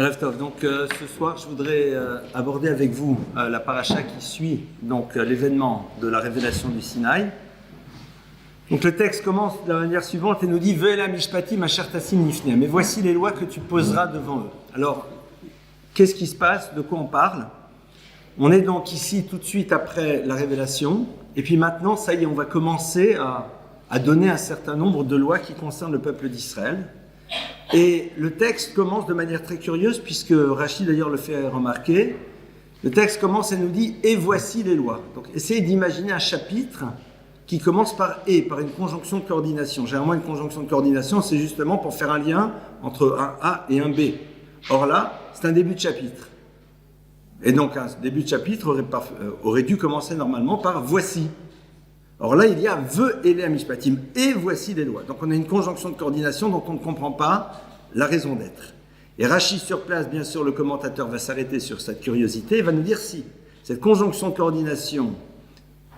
Erev Tov. Donc ce soir, je voudrais aborder avec vous la paracha qui suit donc l'événement de la révélation du Sinaï. Donc le texte commence de la manière suivante et nous dit Ve'ela mishpatim asher tasim nifnehem. Mais voici les lois que tu poseras devant eux. Alors, qu'est-ce qui se passe? De quoi on parle? On est donc ici tout de suite après la révélation. Et puis maintenant, ça y est, on va commencer à donner un certain nombre de lois qui concernent le peuple d'Israël. Et le texte commence de manière très curieuse, puisque Rachid d'ailleurs le fait remarquer. Le texte commence et nous dit « Et voici les lois ». Donc essayez d'imaginer un chapitre qui commence par « et », par une conjonction de coordination. Généralement, une conjonction de coordination, c'est justement pour faire un lien entre un A et un B. Or là, c'est un début de chapitre. Et donc un début de chapitre aurait dû commencer normalement par « voici ». Or là, il y a « ve'ela mishpatim » et « voici les lois ». Donc on a une conjonction de coordination dont on ne comprend pas la raison d'être. Et Rachid sur place, bien sûr, le commentateur va s'arrêter sur cette curiosité et va nous dire si cette conjonction de coordination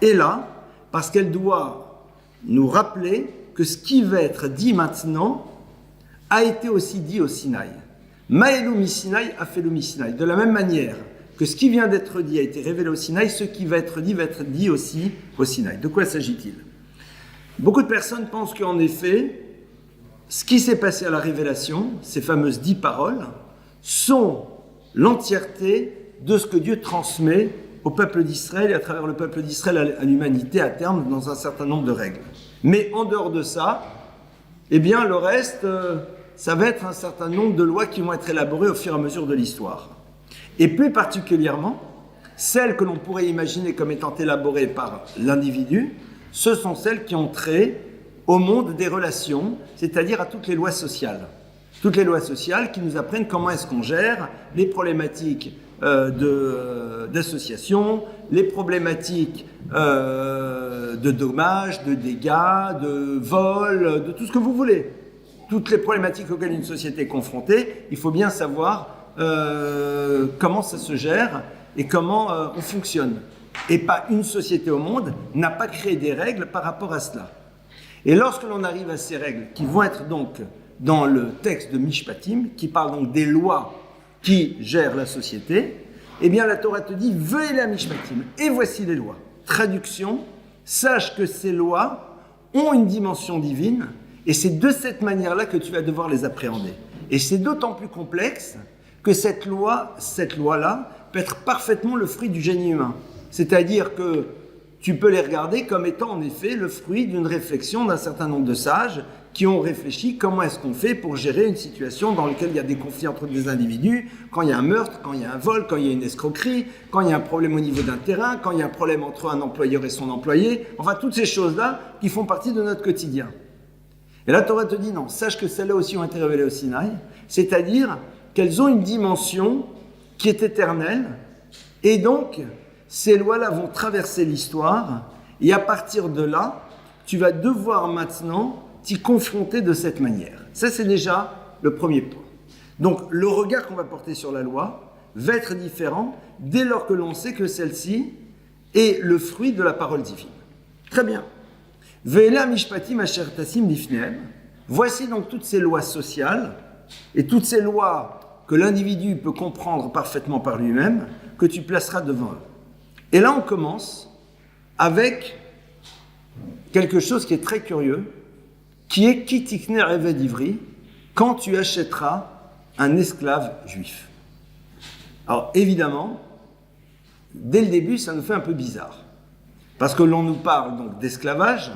est là parce qu'elle doit nous rappeler que ce qui va être dit maintenant a été aussi dit au Sinaï. Ma'elu mi Sinaï a fait le mi Sinaï. De la même manière que ce qui vient d'être dit a été révélé au Sinaï, ce qui va être dit aussi au Sinaï. De quoi s'agit-il? Beaucoup de personnes pensent qu'en effet, ce qui s'est passé à la révélation, ces fameuses 10 paroles, sont l'entièreté de ce que Dieu transmet au peuple d'Israël et à travers le peuple d'Israël à l'humanité à terme dans un certain nombre de règles. Mais en dehors de ça, eh bien le reste, ça va être un certain nombre de lois qui vont être élaborées au fur et à mesure de l'histoire. Et plus particulièrement, celles que l'on pourrait imaginer comme étant élaborées par l'individu, ce sont celles qui ont trait au monde des relations, c'est-à-dire à toutes les lois sociales. Toutes les lois sociales qui nous apprennent comment est-ce qu'on gère les problématiques d'association, les problématiques de dommages, de dégâts, de vols, de tout ce que vous voulez. Toutes les problématiques auxquelles une société est confrontée, il faut bien savoir comment ça se gère et comment on fonctionne. Et pas une société au monde n'a pas créé des règles par rapport à cela. Et lorsque l'on arrive à ces règles, qui vont être donc dans le texte de Mishpatim, qui parle donc des lois qui gèrent la société, eh bien la Torah te dit « Ve'ela Mishpatim » et voici les lois. Traduction, sache que ces lois ont une dimension divine et c'est de cette manière-là que tu vas devoir les appréhender. Et c'est d'autant plus complexe que cette loi-là peut être parfaitement le fruit du génie humain. C'est-à-dire que tu peux les regarder comme étant en effet le fruit d'une réflexion d'un certain nombre de sages qui ont réfléchi comment est-ce qu'on fait pour gérer une situation dans laquelle il y a des conflits entre des individus, quand il y a un meurtre, quand il y a un vol, quand il y a une escroquerie, quand il y a un problème au niveau d'un terrain, quand il y a un problème entre un employeur et son employé, enfin toutes ces choses-là qui font partie de notre quotidien. Et la Torah te dit non, sache que celles-là aussi ont été révélées au Sinaï, c'est-à-dire qu'elles ont une dimension qui est éternelle et donc ces lois-là vont traverser l'histoire et à partir de là, tu vas devoir maintenant t'y confronter de cette manière. Ça, c'est déjà le premier point. Donc, le regard qu'on va porter sur la loi va être différent dès lors que l'on sait que celle-ci est le fruit de la parole divine. Très bien. Ve'ela mishpatim asher tasim lifnehem. Voici donc toutes ces lois sociales et toutes ces lois que l'individu peut comprendre parfaitement par lui-même que tu placeras devant eux. Et là, on commence avec quelque chose qui est très curieux, qui est « Ki tikne eved ivri » quand tu achèteras un esclave juif. Alors, évidemment, dès le début, ça nous fait un peu bizarre. Parce que l'on nous parle donc d'esclavage,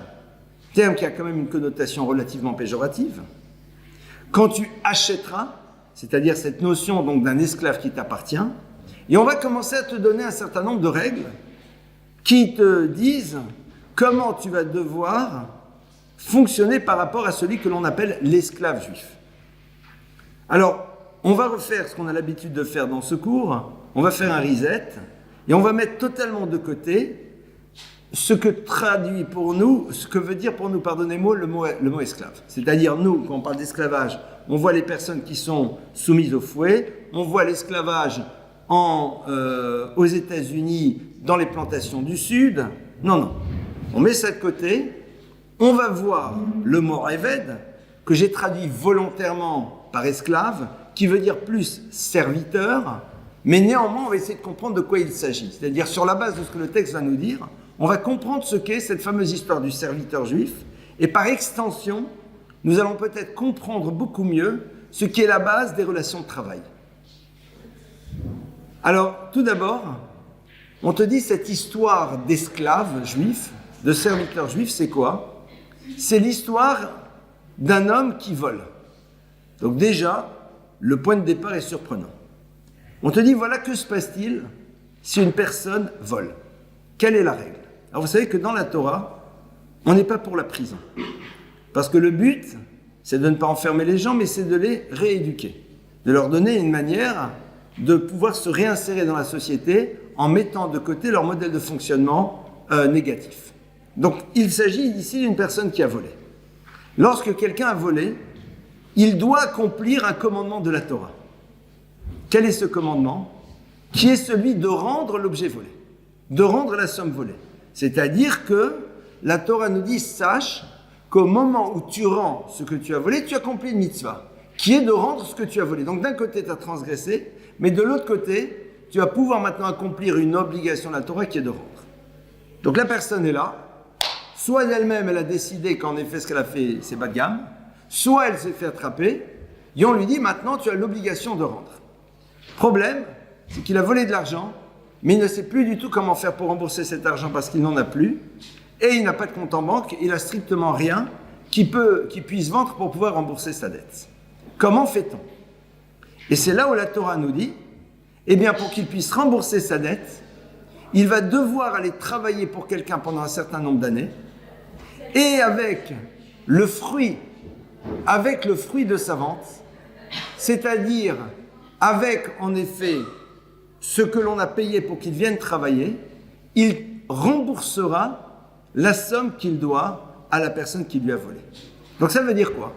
terme qui a quand même une connotation relativement péjorative. Quand tu achèteras, c'est-à-dire cette notion donc d'un esclave qui t'appartient, et on va commencer à te donner un certain nombre de règles qui te disent comment tu vas devoir fonctionner par rapport à celui que l'on appelle l'esclave juif. Alors, on va refaire ce qu'on a l'habitude de faire dans ce cours, on va faire un reset, et on va mettre totalement de côté ce que traduit pour nous, ce que veut dire pour nous, pardonnez-moi, le mot esclave. C'est-à-dire, nous, quand on parle d'esclavage, on voit les personnes qui sont soumises au fouet, on voit l'esclavage aux États-Unis, dans les plantations du Sud. Non. On met ça de côté. On va voir le mot Eved, que j'ai traduit volontairement par esclave, qui veut dire plus serviteur, mais néanmoins, on va essayer de comprendre de quoi il s'agit. C'est-à-dire, sur la base de ce que le texte va nous dire, on va comprendre ce qu'est cette fameuse histoire du serviteur juif, et par extension, nous allons peut-être comprendre beaucoup mieux ce qui est la base des relations de travail. Alors, tout d'abord, on te dit cette histoire d'esclaves juifs, de serviteurs juifs, c'est quoi? C'est l'histoire d'un homme qui vole. Donc déjà, le point de départ est surprenant. On te dit, voilà, que se passe-t-il si une personne vole? Quelle est la règle? Alors vous savez que dans la Torah, on n'est pas pour la prison. Parce que le but, c'est de ne pas enfermer les gens, mais c'est de les rééduquer. De leur donner une manière de pouvoir se réinsérer dans la société en mettant de côté leur modèle de fonctionnement négatif. Donc il s'agit ici d'une personne qui a volé. Lorsque quelqu'un a volé, il doit accomplir un commandement de la Torah. Quel est ce commandement? Qui est celui de rendre l'objet volé, de rendre la somme volée. C'est-à-dire que la Torah nous dit, sache qu'au moment où tu rends ce que tu as volé, tu accomplis une mitzvah, qui est de rendre ce que tu as volé. Donc d'un côté, tu as transgressé, mais de l'autre côté, tu vas pouvoir maintenant accomplir une obligation de la Torah qui est de rendre. Donc la personne est là, soit elle-même, elle a décidé qu'en effet, ce qu'elle a fait, c'est bas de gamme, soit elle s'est fait attraper, et on lui dit, maintenant, tu as l'obligation de rendre. Problème, c'est qu'il a volé de l'argent, mais il ne sait plus du tout comment faire pour rembourser cet argent parce qu'il n'en a plus, et il n'a pas de compte en banque, il n'a strictement rien qu'il puisse vendre pour pouvoir rembourser sa dette. Comment fait-on? Et c'est là où la Torah nous dit, eh bien pour qu'il puisse rembourser sa dette, il va devoir aller travailler pour quelqu'un pendant un certain nombre d'années, et avec le fruit de sa vente, c'est-à-dire avec en effet ce que l'on a payé pour qu'il vienne travailler, il remboursera la somme qu'il doit à la personne qui lui a volé. Donc ça veut dire quoi?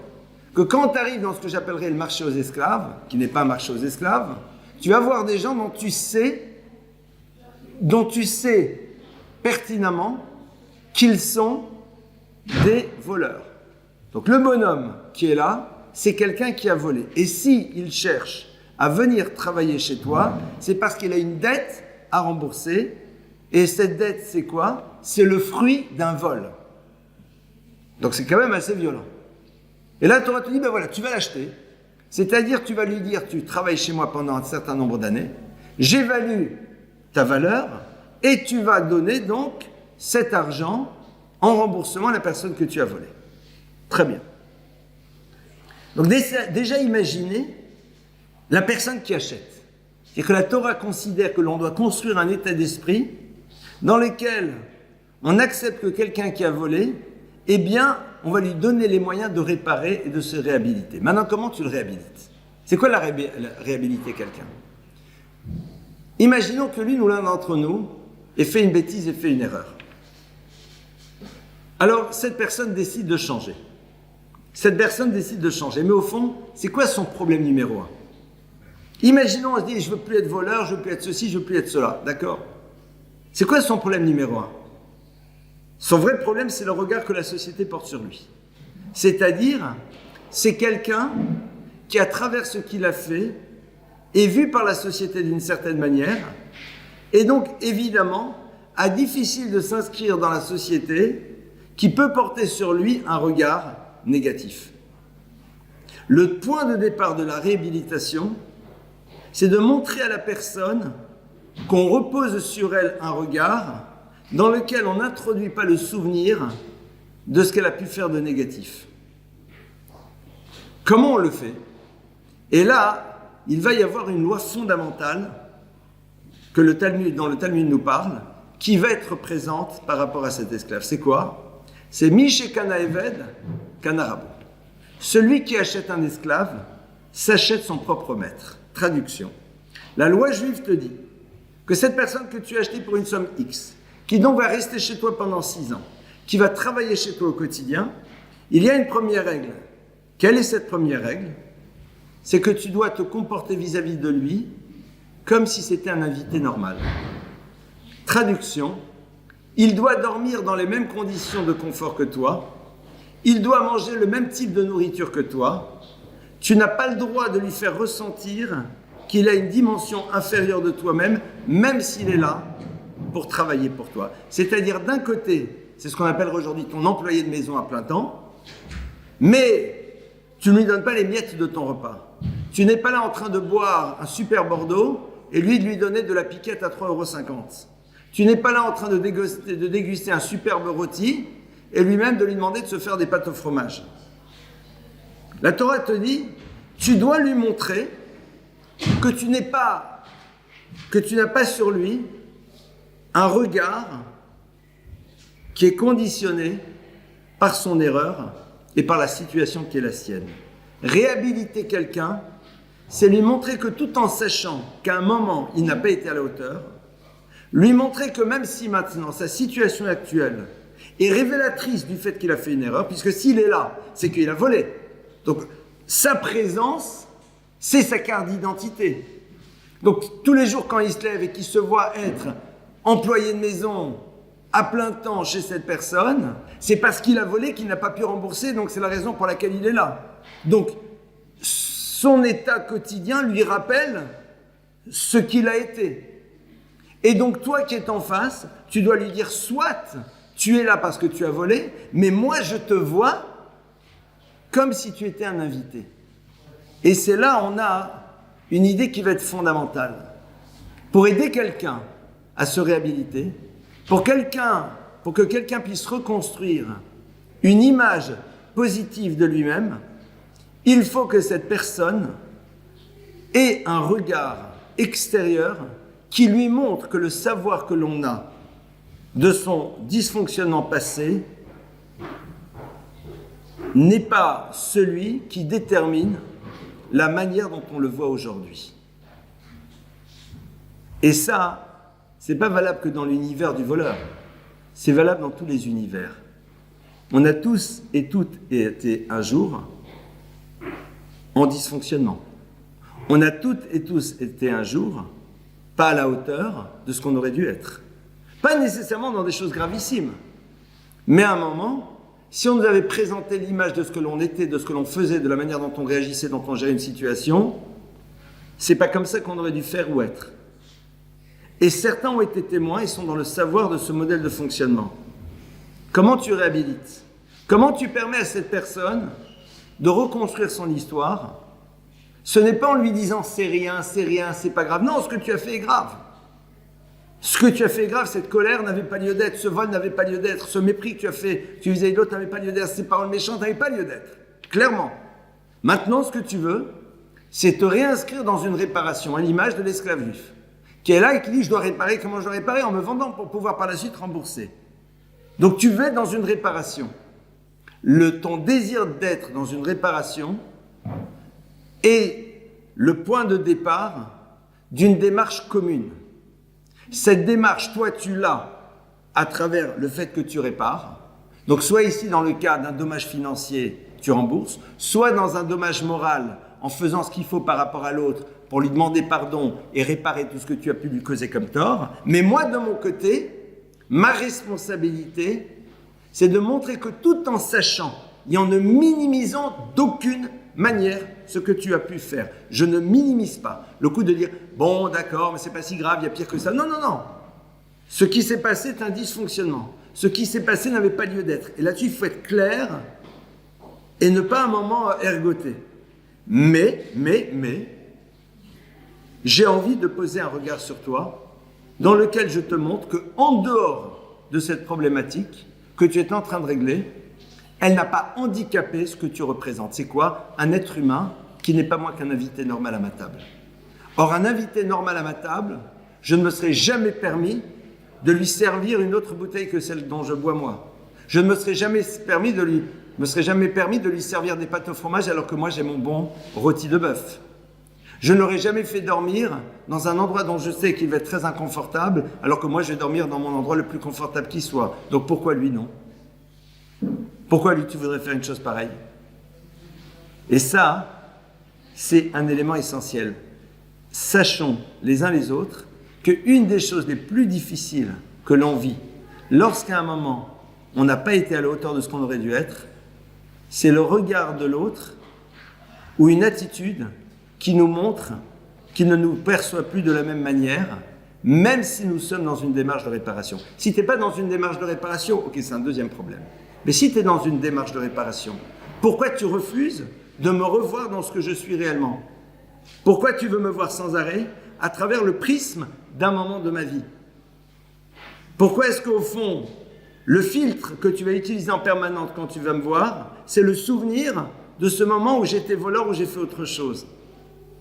Que quand tu arrives dans ce que j'appellerais le marché aux esclaves, qui n'est pas un marché aux esclaves, tu vas voir des gens dont tu sais pertinemment qu'ils sont des voleurs. Donc le bonhomme qui est là, c'est quelqu'un qui a volé. Et s'il cherche à venir travailler chez toi, c'est parce qu'il a une dette à rembourser. Et cette dette, c'est quoi? C'est le fruit d'un vol. Donc c'est quand même assez violent. Et là, Torah te dit, ben voilà, tu vas l'acheter. C'est-à-dire, tu vas lui dire, tu travailles chez moi pendant un certain nombre d'années, j'évalue ta valeur, et tu vas donner donc cet argent en remboursement à la personne que tu as volée. Très bien. Donc déjà imaginez la personne qui achète. C'est que la Torah considère que l'on doit construire un état d'esprit dans lequel on accepte que quelqu'un qui a volé, eh bien, on va lui donner les moyens de réparer et de se réhabiliter. Maintenant, comment tu le réhabilites? C'est quoi la réhabiliter quelqu'un? Imaginons que l'une ou l'un d'entre nous ait fait une bêtise et fait une erreur. Alors, cette personne décide de changer. Mais au fond, c'est quoi son problème numéro un? Imaginons, on se dit, je ne veux plus être voleur, je ne veux plus être ceci, je ne veux plus être cela. D'accord? C'est quoi son problème numéro un? Son vrai problème, c'est le regard que la société porte sur lui. C'est-à-dire, c'est quelqu'un qui, à travers ce qu'il a fait, est vu par la société d'une certaine manière, et donc, évidemment, a difficile de s'inscrire dans la société qui peut porter sur lui un regard négatif. Le point de départ de la réhabilitation, c'est de montrer à la personne qu'on repose sur elle un regard dans lequel on n'introduit pas le souvenir de ce qu'elle a pu faire de négatif. Comment on le fait? Et là, il va y avoir une loi fondamentale dont le Talmud nous parle, qui va être présente par rapport à cet esclave. C'est quoi? C'est Miché Kana Eved, Kana Rabo. Celui qui achète un esclave s'achète son propre maître. Traduction. La loi juive te dit que cette personne que tu as achetée pour une somme X, qui donc va rester chez toi pendant 6 ans, qui va travailler chez toi au quotidien, il y a une première règle. Quelle est cette première règle? C'est que tu dois te comporter vis-à-vis de lui comme si c'était un invité normal. Traduction, il doit dormir dans les mêmes conditions de confort que toi, il doit manger le même type de nourriture que toi, tu n'as pas le droit de lui faire ressentir qu'il a une dimension inférieure de toi-même, même s'il est là pour travailler pour toi. C'est-à-dire, d'un côté, c'est ce qu'on appelle aujourd'hui ton employé de maison à plein temps, mais tu ne lui donnes pas les miettes de ton repas. Tu n'es pas là en train de boire un super Bordeaux et lui de lui donner de la piquette à 3,50 €. Tu n'es pas là en train de déguster un superbe rôti et lui-même de lui demander de se faire des pâtes au fromage. La Torah te dit, tu dois lui montrer que tu n'as pas sur lui un regard qui est conditionné par son erreur et par la situation qui est la sienne. Réhabiliter quelqu'un, c'est lui montrer que tout en sachant qu'à un moment, il n'a pas été à la hauteur, lui montrer que même si maintenant, sa situation actuelle est révélatrice du fait qu'il a fait une erreur, puisque s'il est là, c'est qu'il a volé. Donc, sa présence, c'est sa carte d'identité. Donc, tous les jours quand il se lève et qu'il se voit être employé de maison à plein temps chez cette personne, c'est parce qu'il a volé qu'il n'a pas pu rembourser, donc c'est la raison pour laquelle il est là. Donc, son état quotidien lui rappelle ce qu'il a été. Et donc, toi qui es en face, tu dois lui dire, soit tu es là parce que tu as volé, mais moi je te vois comme si tu étais un invité. Et c'est là on a une idée qui va être fondamentale. Pour aider quelqu'un à se réhabiliter, pour que quelqu'un puisse reconstruire une image positive de lui-même, il faut que cette personne ait un regard extérieur qui lui montre que le savoir que l'on a de son dysfonctionnement passé n'est pas celui qui détermine la manière dont on le voit aujourd'hui. Et ça, c'est pas valable que dans l'univers du voleur, c'est valable dans tous les univers. On a tous et toutes été un jour en dysfonctionnement. On a toutes et tous été un jour pas à la hauteur de ce qu'on aurait dû être. Pas nécessairement dans des choses gravissimes, mais à un moment, si on nous avait présenté l'image de ce que l'on était, de ce que l'on faisait, de la manière dont on réagissait, dont on gérait une situation, c'est pas comme ça qu'on aurait dû faire ou être. Et certains ont été témoins et sont dans le savoir de ce modèle de fonctionnement. Comment tu réhabilites? Comment tu permets à cette personne de reconstruire son histoire? Ce n'est pas en lui disant c'est rien, c'est pas grave. Non, ce que tu as fait est grave. Ce que tu as fait est grave, cette colère n'avait pas lieu d'être, ce vol n'avait pas lieu d'être, ce mépris que tu as fait, tu vis-à-vis de l'autre n'avait pas lieu d'être, ces paroles méchantes n'avaient pas lieu d'être. Clairement. Maintenant, ce que tu veux, c'est te réinscrire dans une réparation, à l'image de l'esclave juif, qui est là et qui dit je dois réparer, comment je dois réparer? En me vendant pour pouvoir par la suite rembourser. Donc tu veux être dans une réparation. Ton désir d'être dans une réparation est le point de départ d'une démarche commune. Cette démarche, toi, tu l'as à travers le fait que tu répares. Donc, soit ici, dans le cas d'un dommage financier, tu rembourses, soit dans un dommage moral, en faisant ce qu'il faut par rapport à l'autre pour lui demander pardon et réparer tout ce que tu as pu lui causer comme tort. Mais moi, de mon côté, ma responsabilité, c'est de montrer que tout en sachant et en ne minimisant d'aucune manière ce que tu as pu faire. Je ne minimise pas. Le coup de dire, bon, d'accord, mais c'est pas si grave, il y a pire que ça. Non, non, non. Ce qui s'est passé est un dysfonctionnement. Ce qui s'est passé n'avait pas lieu d'être. Et là-dessus, il faut être clair et ne pas un moment ergoter. Mais, j'ai envie de poser un regard sur toi dans lequel je te montre qu'en dehors de cette problématique que tu es en train de régler, elle n'a pas handicapé ce que tu représentes. C'est quoi? Un être humain qui n'est pas moins qu'un invité normal à ma table. Or, un invité normal à ma table, je ne me serais jamais permis de lui servir une autre bouteille que celle dont je bois moi. Je ne me serais jamais permis de lui servir des pâtes au fromage alors que moi j'ai mon bon rôti de bœuf. Je ne l'aurais jamais fait dormir dans un endroit dont je sais qu'il va être très inconfortable alors que moi je vais dormir dans mon endroit le plus confortable qui soit. Donc pourquoi lui non? Pourquoi lui tu voudrais faire une chose pareille? Et ça, c'est un élément essentiel. Sachons les uns les autres qu'une des choses les plus difficiles que l'on vit lorsqu'à un moment on n'a pas été à la hauteur de ce qu'on aurait dû être, c'est le regard de l'autre ou une attitude qui nous montre qu'il ne nous perçoit plus de la même manière, même si nous sommes dans une démarche de réparation. Si tu n'es pas dans une démarche de réparation, ok, c'est un deuxième problème. Mais si tu es dans une démarche de réparation, pourquoi tu refuses de me revoir dans ce que je suis réellement? Pourquoi tu veux me voir sans arrêt à travers le prisme d'un moment de ma vie? Pourquoi est-ce qu'au fond, le filtre que tu vas utiliser en permanence quand tu vas me voir, c'est le souvenir de ce moment où j'étais voleur, où j'ai fait autre chose?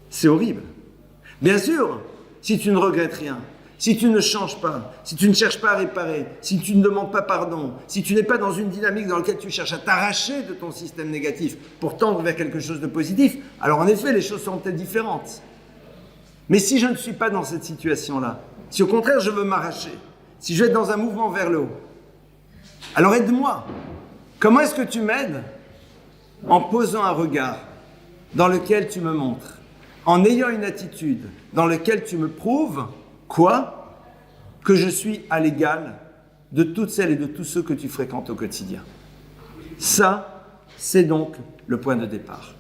C'est horrible. Bien sûr, si tu ne regrettes rien, si tu ne changes pas, si tu ne cherches pas à réparer, si tu ne demandes pas pardon, si tu n'es pas dans une dynamique dans laquelle tu cherches à t'arracher de ton système négatif pour tendre vers quelque chose de positif, alors en effet, les choses seront peut-être différentes. Mais si je ne suis pas dans cette situation-là, si au contraire je veux m'arracher, si je vais être dans un mouvement vers le haut, alors aide-moi. Comment est-ce que tu m'aides? En posant un regard dans lequel tu me montres, en ayant une attitude dans laquelle tu me prouves, quoi? Que je suis à l'égal de toutes celles et de tous ceux que tu fréquentes au quotidien. Ça, c'est donc le point de départ.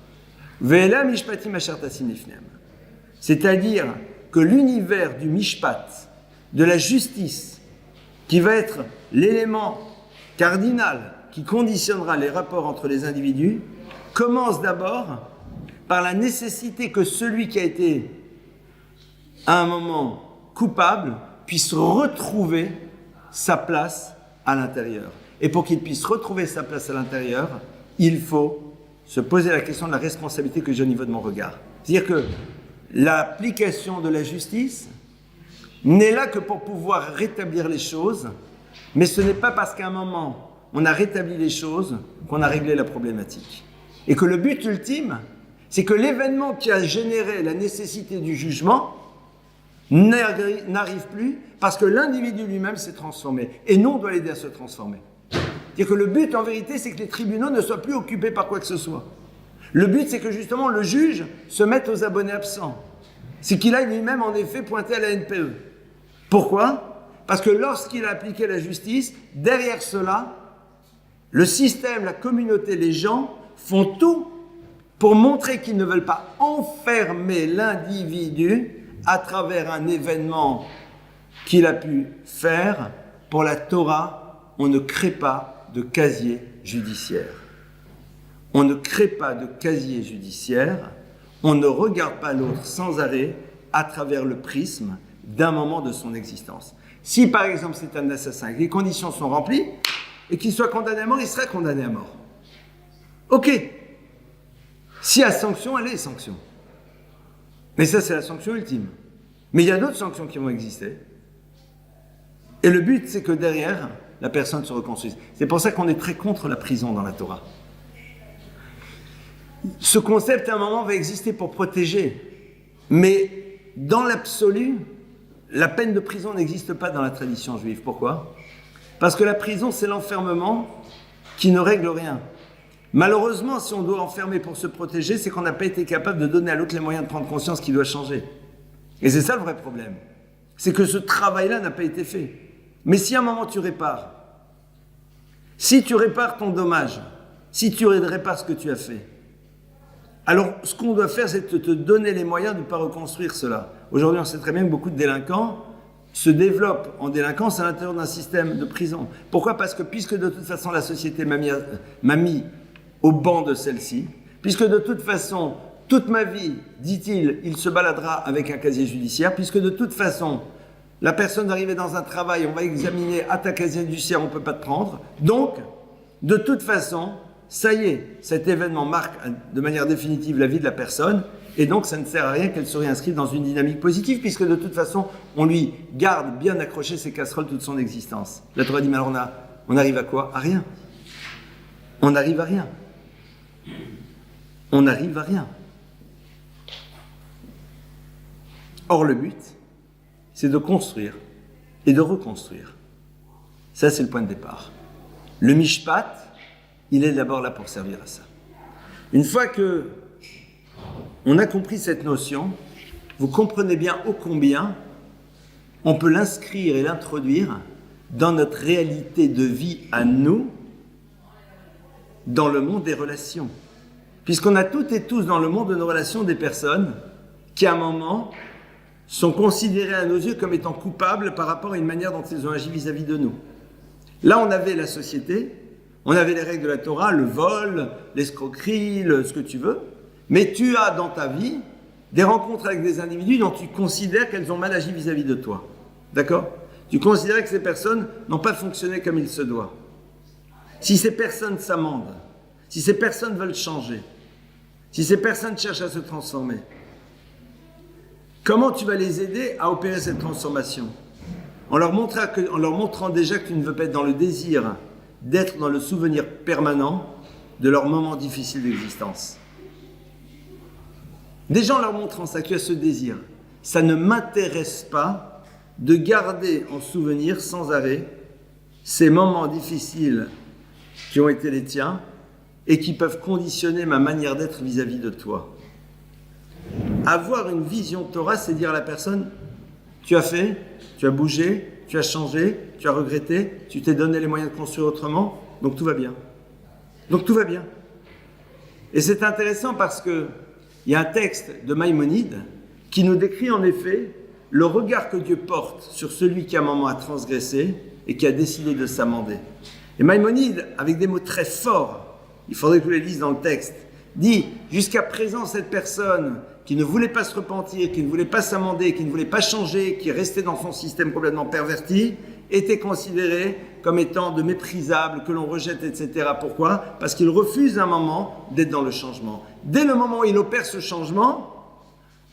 Ve'ela mishpatim asher tasim lifneim. C'est-à-dire que l'univers du mishpat, de la justice, qui va être l'élément cardinal qui conditionnera les rapports entre les individus, commence d'abord par la nécessité que celui qui a été à un moment coupable puisse retrouver sa place à l'intérieur. Et pour qu'il puisse retrouver sa place à l'intérieur, il faut se poser la question de la responsabilité que j'ai au niveau de mon regard. C'est-à-dire que l'application de la justice n'est là que pour pouvoir rétablir les choses, mais ce n'est pas parce qu'à un moment on a rétabli les choses qu'on a réglé la problématique. Et que le but ultime, c'est que l'événement qui a généré la nécessité du jugement n'arrive plus parce que l'individu lui-même s'est transformé. Et nous, on doit l'aider à se transformer. C'est-à-dire que le but, en vérité, c'est que les tribunaux ne soient plus occupés par quoi que ce soit. Le but, c'est que justement le juge se mette aux abonnés absents. C'est qu'il aille lui-même, en effet, pointer à la NPE. Pourquoi? Parce que lorsqu'il a appliqué la justice, derrière cela, le système, la communauté, les gens font tout pour montrer qu'ils ne veulent pas enfermer l'individu à travers un événement qu'il a pu faire. Pour la Torah, on ne crée pas de casier judiciaire. On ne crée pas de casier judiciaire, on ne regarde pas l'autre sans arrêt à travers le prisme d'un moment de son existence. Si par exemple c'est un assassin, que les conditions sont remplies, et qu'il soit condamné à mort, il sera condamné à mort. Ok. Si à sanction, elle est sanction. Mais ça, c'est la sanction ultime. Mais il y a d'autres sanctions qui vont exister. Et le but, c'est que derrière, la personne se reconstruise. C'est pour ça qu'on est très contre la prison dans la Torah. Ce concept, à un moment, va exister pour protéger. Mais dans l'absolu, la peine de prison n'existe pas dans la tradition juive. Pourquoi? Parce que la prison, c'est l'enfermement qui ne règle rien. Malheureusement, si on doit enfermer pour se protéger, c'est qu'on n'a pas été capable de donner à l'autre les moyens de prendre conscience qu'il doit changer. Et c'est ça le vrai problème. C'est que ce travail-là n'a pas été fait. Mais si à un moment tu répares, si tu répares ton dommage, si tu répares ce que tu as fait, alors ce qu'on doit faire, c'est de te donner les moyens de ne pas reconstruire cela. Aujourd'hui, on sait très bien que beaucoup de délinquants se développent en délinquance à l'intérieur d'un système de prison. Pourquoi? Parce que puisque de toute façon la société m'a mis au banc de celle-ci, puisque de toute façon, toute ma vie, dit-il, il se baladera avec un casier judiciaire, puisque de toute façon, la personne arrivée dans un travail, on va examiner à ta casier judiciaire, on ne peut pas te prendre. Donc, de toute façon, ça y est, cet événement marque de manière définitive la vie de la personne, et donc ça ne sert à rien qu'elle se réinscrive dans une dynamique positive, puisque de toute façon, on lui garde bien accroché ses casseroles toute son existence. La Torah dit, mais alors on arrive à quoi? À rien. On n'arrive à rien. On n'arrive à rien. Or, le but, c'est de construire et de reconstruire. Ça, c'est le point de départ. Le mishpat, il est d'abord là pour servir à ça. Une fois que on a compris cette notion, vous comprenez bien ô combien on peut l'inscrire et l'introduire dans notre réalité de vie à nous, dans le monde des relations. Puisqu'on a toutes et tous dans le monde de nos relations des personnes qui, à un moment, sont considérées à nos yeux comme étant coupables par rapport à une manière dont ils ont agi vis-à-vis de nous. Là, on avait la société, on avait les règles de la Torah, le vol, l'escroquerie, ce que tu veux, mais tu as dans ta vie des rencontres avec des individus dont tu considères qu'elles ont mal agi vis-à-vis de toi. D'accord ? Tu considères que ces personnes n'ont pas fonctionné comme il se doit. Si ces personnes s'amendent, si ces personnes veulent changer, si ces personnes cherchent à se transformer, comment tu vas les aider à opérer cette transformation ? En leur montrant déjà que tu ne veux pas être dans le désir d'être dans le souvenir permanent de leurs moments difficiles d'existence. Déjà en leur montrant ça, tu as ce désir. Ça ne m'intéresse pas de garder en souvenir sans arrêt ces moments difficiles qui ont été les tiens et qui peuvent conditionner ma manière d'être vis-à-vis de toi. Avoir une vision Torah, c'est dire à la personne, tu as fait, tu as bougé, tu as changé, tu as regretté, tu t'es donné les moyens de construire autrement, donc tout va bien. Donc tout va bien. Et c'est intéressant parce qu'il y a un texte de Maïmonide qui nous décrit en effet le regard que Dieu porte sur celui qui à un moment a transgressé et qui a décidé de s'amender. Et Maïmonide, avec des mots très forts, il faudrait que vous les lisiez dans le texte, dit, jusqu'à présent cette personne qui ne voulait pas se repentir, qui ne voulait pas s'amender, qui ne voulait pas changer, qui restait dans son système complètement perverti, était considéré comme étant de méprisable, que l'on rejette, etc. Pourquoi ? Parce qu'il refuse un moment d'être dans le changement. Dès le moment où il opère ce changement,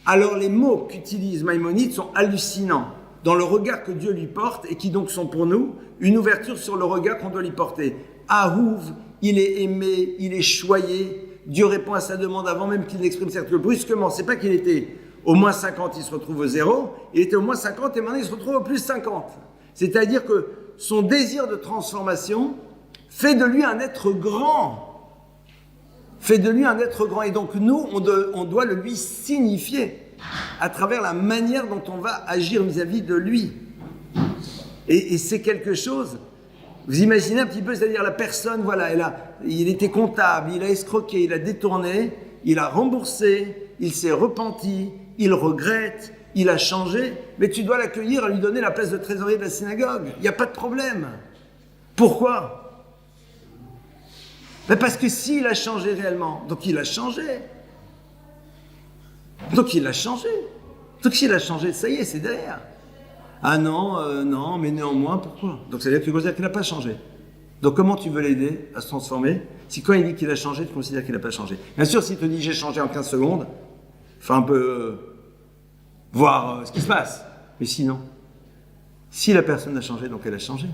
alors les mots qu'utilise Maïmonide sont hallucinants dans le regard que Dieu lui porte et qui donc sont pour nous une ouverture sur le regard qu'on doit lui porter. Ahuv, il est aimé, il est choyé. Dieu répond à sa demande avant même qu'il l'exprime, certes que brusquement. C'est pas qu'il était au moins 50, il se retrouve au 0. Il était au moins 50 et maintenant il se retrouve au plus 50. C'est-à-dire que son désir de transformation fait de lui un être grand. Fait de lui un être grand. Et donc nous, on doit le lui signifier à travers la manière dont on va agir vis-à-vis de lui. Et c'est quelque chose, vous imaginez un petit peu, c'est-à-dire la personne, voilà, il était comptable, il a escroqué, il a détourné, il a remboursé, il s'est repenti, il regrette, il a changé, mais tu dois l'accueillir et lui donner la place de trésorier de la synagogue. Il n'y a pas de problème. Pourquoi ? Ben parce que s'il a changé réellement, donc il a changé. Donc il a changé. Donc s'il a changé, ça y est, c'est derrière. Ah non, non, mais néanmoins, pourquoi ? Donc ça veut dire que tu considères qu'il n'a pas changé. Donc comment tu veux l'aider à se transformer si quand il dit qu'il a changé, tu considères qu'il n'a pas changé ? Bien sûr, s'il te dit j'ai changé en 15 secondes, faut un peu voir ce qui se passe. Mais sinon, si la personne a changé, donc elle a changé.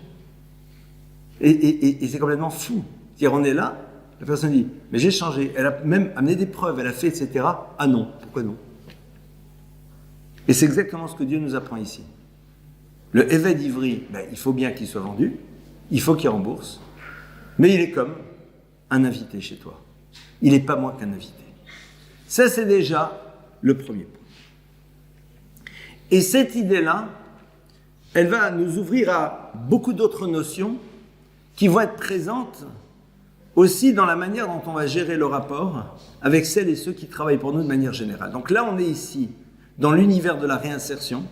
Et c'est complètement fou. C'est-à-dire on est là, la personne dit mais j'ai changé, elle a même amené des preuves, elle a fait, etc. Ah non, pourquoi non ? Et c'est exactement ce que Dieu nous apprend ici. Le Eved Ivri, il faut bien qu'il soit vendu, il faut qu'il rembourse, mais il est comme un invité chez toi. Il n'est pas moins qu'un invité. Ça, c'est déjà le premier point. Et cette idée-là, elle va nous ouvrir à beaucoup d'autres notions qui vont être présentes aussi dans la manière dont on va gérer le rapport avec celles et ceux qui travaillent pour nous de manière générale. Donc là, on est ici dans l'univers de la réinsertion,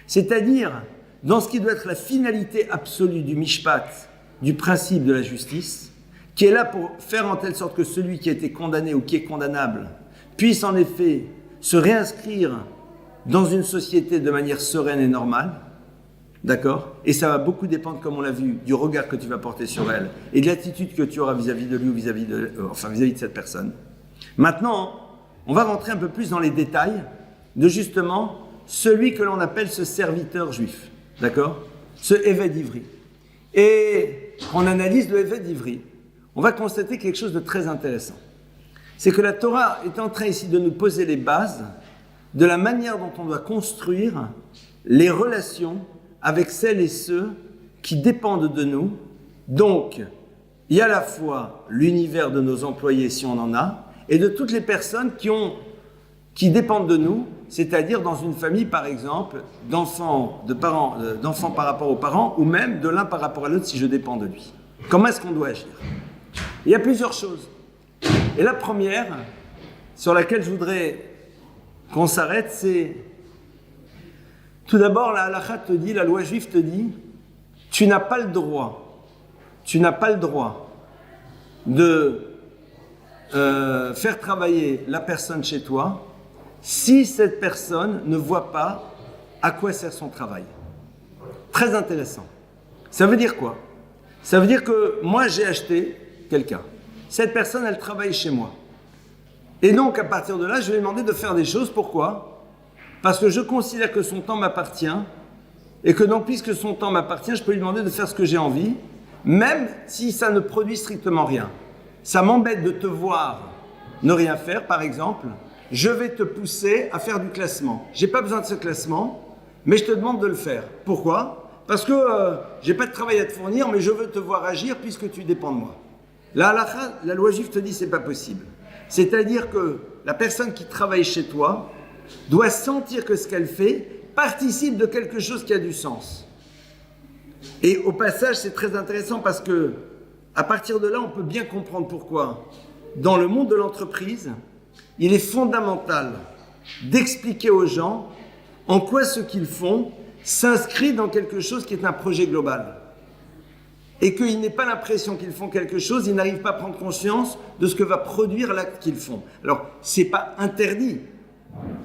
c'est-à-dire dans ce qui doit être la finalité absolue du mishpat, du principe de la justice, qui est là pour faire en telle sorte que celui qui a été condamné ou qui est condamnable puisse en effet se réinscrire dans une société de manière sereine et normale, d'accord ? Et ça va beaucoup dépendre, comme on l'a vu, du regard que tu vas porter sur elle et de l'attitude que tu auras vis-à-vis de lui ou vis-à-vis de cette personne. Maintenant, on va rentrer un peu plus dans les détails de justement celui que l'on appelle ce serviteur juif, d'accord ? Ce Eved Ivri. Et on analyse le Eved Ivri, on va constater quelque chose de très intéressant. C'est que la Torah est en train ici de nous poser les bases de la manière dont on doit construire les relations avec celles et ceux qui dépendent de nous. Donc, il y a à la fois l'univers de nos employés, si on en a, et de toutes les personnes qui dépendent de nous, c'est-à-dire dans une famille, par exemple, d'enfants par rapport aux parents, ou même de l'un par rapport à l'autre si je dépends de lui. Comment est-ce qu'on doit agir ? Il y a plusieurs choses. Et la première, sur laquelle je voudrais qu'on s'arrête, c'est tout d'abord la halakha te dit, la loi juive te dit, tu n'as pas le droit de faire travailler la personne chez toi si cette personne ne voit pas à quoi sert son travail. Très intéressant. Ça veut dire quoi? Ça veut dire que moi j'ai acheté quelqu'un. Cette personne, elle travaille chez moi. Et donc à partir de là, je vais lui demander de faire des choses. Pourquoi? Parce que je considère que son temps m'appartient et que donc puisque son temps m'appartient, je peux lui demander de faire ce que j'ai envie, même si ça ne produit strictement rien. Ça m'embête de te voir ne rien faire, par exemple. Je vais te pousser à faire du classement. Je n'ai pas besoin de ce classement, mais je te demande de le faire. Pourquoi? Parce que je n'ai pas de travail à te fournir, mais je veux te voir agir puisque tu dépends de moi. La halakha, la loi juive te dit c'est pas possible. C'est-à-dire que la personne qui travaille chez toi doit sentir que ce qu'elle fait participe de quelque chose qui a du sens. Et au passage, c'est très intéressant parce que à partir de là, on peut bien comprendre pourquoi, dans le monde de l'entreprise, il est fondamental d'expliquer aux gens en quoi ce qu'ils font s'inscrit dans quelque chose qui est un projet global. Et qu'ils n'aient pas l'impression qu'ils font quelque chose, ils n'arrivent pas à prendre conscience de ce que va produire l'acte qu'ils font. Alors, ce n'est pas interdit,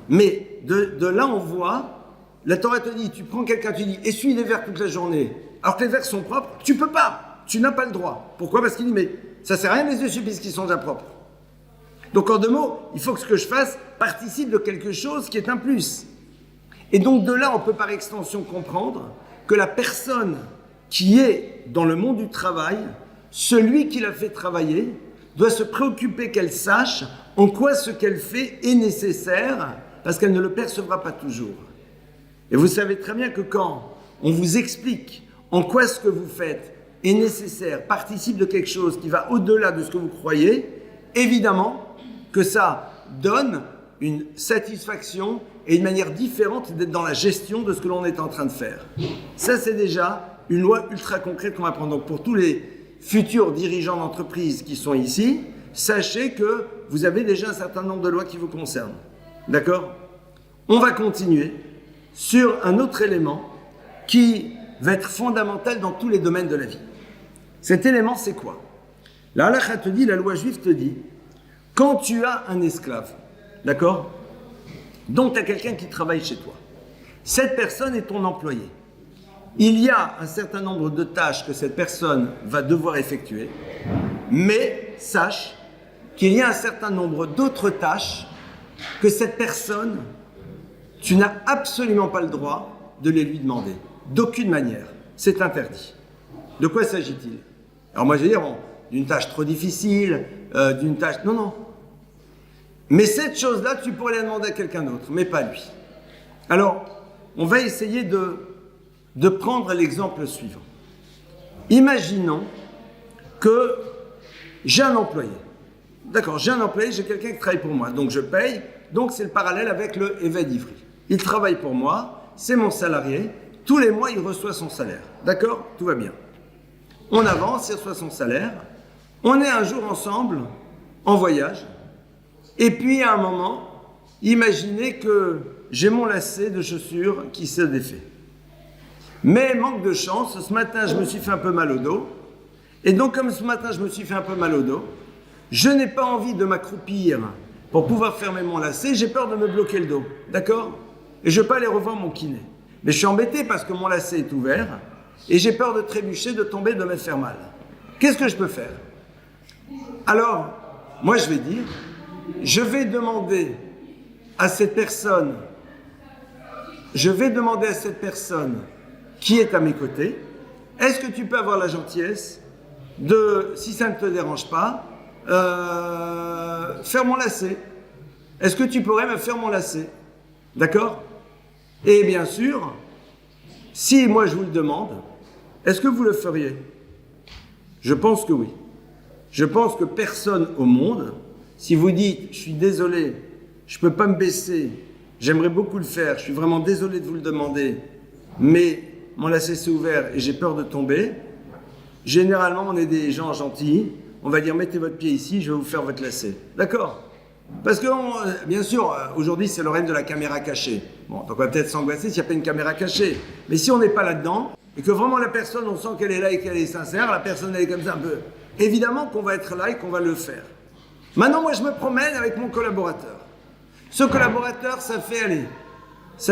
mais de là, on voit, la Torah te dit, tu prends quelqu'un, tu dis, essuie les verres toute la journée, alors que les verres sont propres, tu ne peux pas. Tu n'as pas le droit. Pourquoi? Parce qu'il dit, mais ça ne sert à rien de les essuyer puisqu'ils sont déjà propres. Donc en deux mots, il faut que ce que je fasse participe de quelque chose qui est un plus. Et donc de là, on peut par extension comprendre que la personne qui est dans le monde du travail, celui qui l'a fait travailler, doit se préoccuper qu'elle sache en quoi ce qu'elle fait est nécessaire, parce qu'elle ne le percevra pas toujours. Et vous savez très bien que quand on vous explique en quoi ce que vous faites est nécessaire, participe de quelque chose qui va au-delà de ce que vous croyez, évidemment que ça donne une satisfaction et une manière différente d'être dans la gestion de ce que l'on est en train de faire. Ça, c'est déjà une loi ultra concrète qu'on va prendre. Donc pour tous les futurs dirigeants d'entreprise qui sont ici, sachez que vous avez déjà un certain nombre de lois qui vous concernent. D'accord? On va continuer sur un autre élément qui va être fondamental dans tous les domaines de la vie. Cet élément, c'est quoi? La halakha te dit, la loi juive te dit, quand tu as un esclave, d'accord? Donc tu as quelqu'un qui travaille chez toi. Cette personne est ton employé. Il y a un certain nombre de tâches que cette personne va devoir effectuer, mais sache qu'il y a un certain nombre d'autres tâches que cette personne, tu n'as absolument pas le droit de les lui demander. D'aucune manière. C'est interdit. De quoi s'agit-il? Alors moi je vais dire, bon, d'une tâche trop difficile, d'une tâche... Non, non. Mais cette chose-là, tu pourrais la demander à quelqu'un d'autre, mais pas lui. Alors, on va essayer de prendre l'exemple suivant. Imaginons que j'ai un employé. D'accord, j'ai un employé, j'ai quelqu'un qui travaille pour moi. Donc je paye, donc c'est le parallèle avec le Eved Ivri. Il travaille pour moi, c'est mon salarié. Tous les mois, il reçoit son salaire. D'accord? Tout va bien. On avance, il reçoit son salaire. On est un jour ensemble, en voyage. Et puis, à un moment, imaginez que j'ai mon lacet de chaussures qui se défait. Mais manque de chance, ce matin, je me suis fait un peu mal au dos. Et donc, comme ce matin, je me suis fait un peu mal au dos, je n'ai pas envie de m'accroupir pour pouvoir fermer mon lacet. J'ai peur de me bloquer le dos. D'accord? Et je ne vais pas aller revoir mon kiné. Mais je suis embêté parce que mon lacet est ouvert et j'ai peur de trébucher, de tomber, de me faire mal. Qu'est-ce que je peux faire? Alors, moi je vais dire, je vais demander à cette personne qui est à mes côtés, est-ce que tu peux avoir la gentillesse de, si ça ne te dérange pas, faire mon lacet? Est-ce que tu pourrais me faire mon lacet? D'accord? Et bien sûr, si moi je vous le demande, est-ce que vous le feriez? Je pense que oui. Je pense que personne au monde, si vous dites, je suis désolé, je ne peux pas me baisser, j'aimerais beaucoup le faire, je suis vraiment désolé de vous le demander, mais mon lacet s'est ouvert et j'ai peur de tomber, généralement on est des gens gentils, on va dire mettez votre pied ici, je vais vous faire votre lacet. D'accord? Parce que, bien sûr, aujourd'hui c'est le règne de la caméra cachée. Bon, donc on va peut-être s'angoisser s'il n'y a pas une caméra cachée. Mais si on n'est pas là-dedans, et que vraiment la personne, on sent qu'elle est là et qu'elle est sincère, la personne elle est comme ça un peu, évidemment qu'on va être là et qu'on va le faire. Maintenant, moi je me promène avec mon collaborateur. Ce collaborateur, ça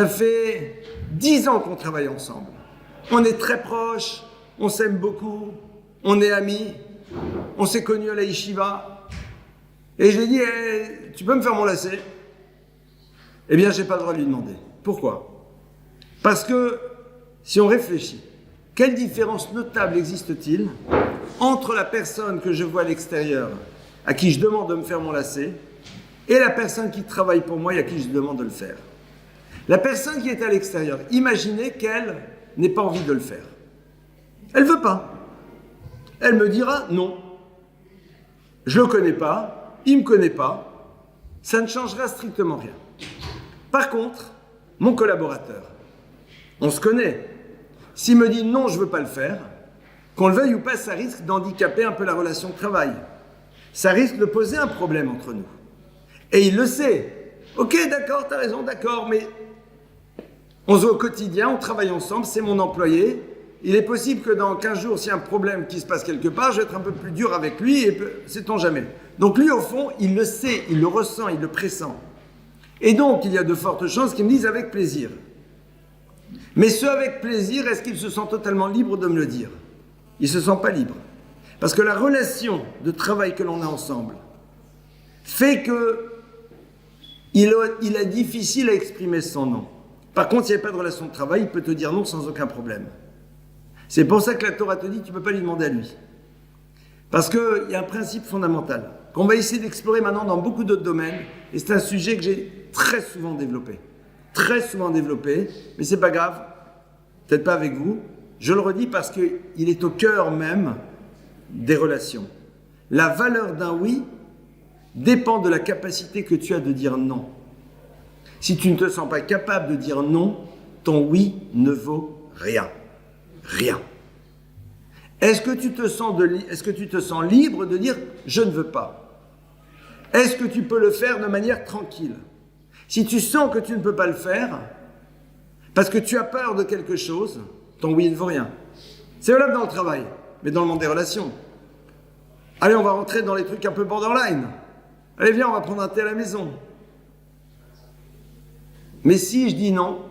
fait 10 ans qu'on travaille ensemble. On est très proches, on s'aime beaucoup, on est amis, on s'est connus à la yeshiva. Et je lui ai dit, hey, tu peux me faire mon lacet? Eh bien, je n'ai pas le droit de lui demander. Pourquoi? Parce que, si on réfléchit, quelle différence notable existe-t-il entre la personne que je vois à l'extérieur, à qui je demande de me faire mon lacet, et la personne qui travaille pour moi et à qui je demande de le faire? La personne qui est à l'extérieur, imaginez qu'elle n'ait pas envie de le faire. Elle ne veut pas. Elle me dira non. Je ne le connais pas, il ne me connaît pas, ça ne changera strictement rien. Par contre, mon collaborateur, on se connaît. S'il me dit non, je ne veux pas le faire, qu'on le veuille ou pas, ça risque d'handicaper un peu la relation de travail. Ça risque de poser un problème entre nous. Et il le sait. Ok, d'accord, tu as raison, d'accord, mais on se voit au quotidien, on travaille ensemble, c'est mon employé. Il est possible que dans 15 jours, s'il y a un problème qui se passe quelque part, je vais être un peu plus dur avec lui, et sait-on jamais. Donc lui, au fond, il le sait, il le ressent, il le pressent. Et donc, il y a de fortes chances qu'il me dise avec plaisir. Mais ce avec plaisir, est-ce qu'il se sent totalement libre de me le dire? Il ne se sent pas libre. Parce que la relation de travail que l'on a ensemble fait qu'il est difficile à exprimer son non. Par contre, s'il n'y a pas de relation de travail, il peut te dire non sans aucun problème. C'est pour ça que la Torah te dit que tu ne peux pas lui demander à lui. Parce qu'il y a un principe fondamental qu'on va essayer d'explorer maintenant dans beaucoup d'autres domaines, et c'est un sujet que j'ai très souvent développé, mais c'est pas grave, peut-être pas avec vous, je le redis parce qu'il est au cœur même des relations. La valeur d'un oui dépend de la capacité que tu as de dire non. Si tu ne te sens pas capable de dire non, ton oui ne vaut rien. Rien. Est-ce que tu te sens libre de dire « je ne veux pas » Est-ce que tu peux le faire de manière tranquille? Si tu sens que tu ne peux pas le faire, parce que tu as peur de quelque chose, ton oui ne vaut rien. C'est valable dans le travail, mais dans le monde des relations. Allez, on va rentrer dans les trucs un peu borderline. Allez, viens, on va prendre un thé à la maison. Mais si je dis non,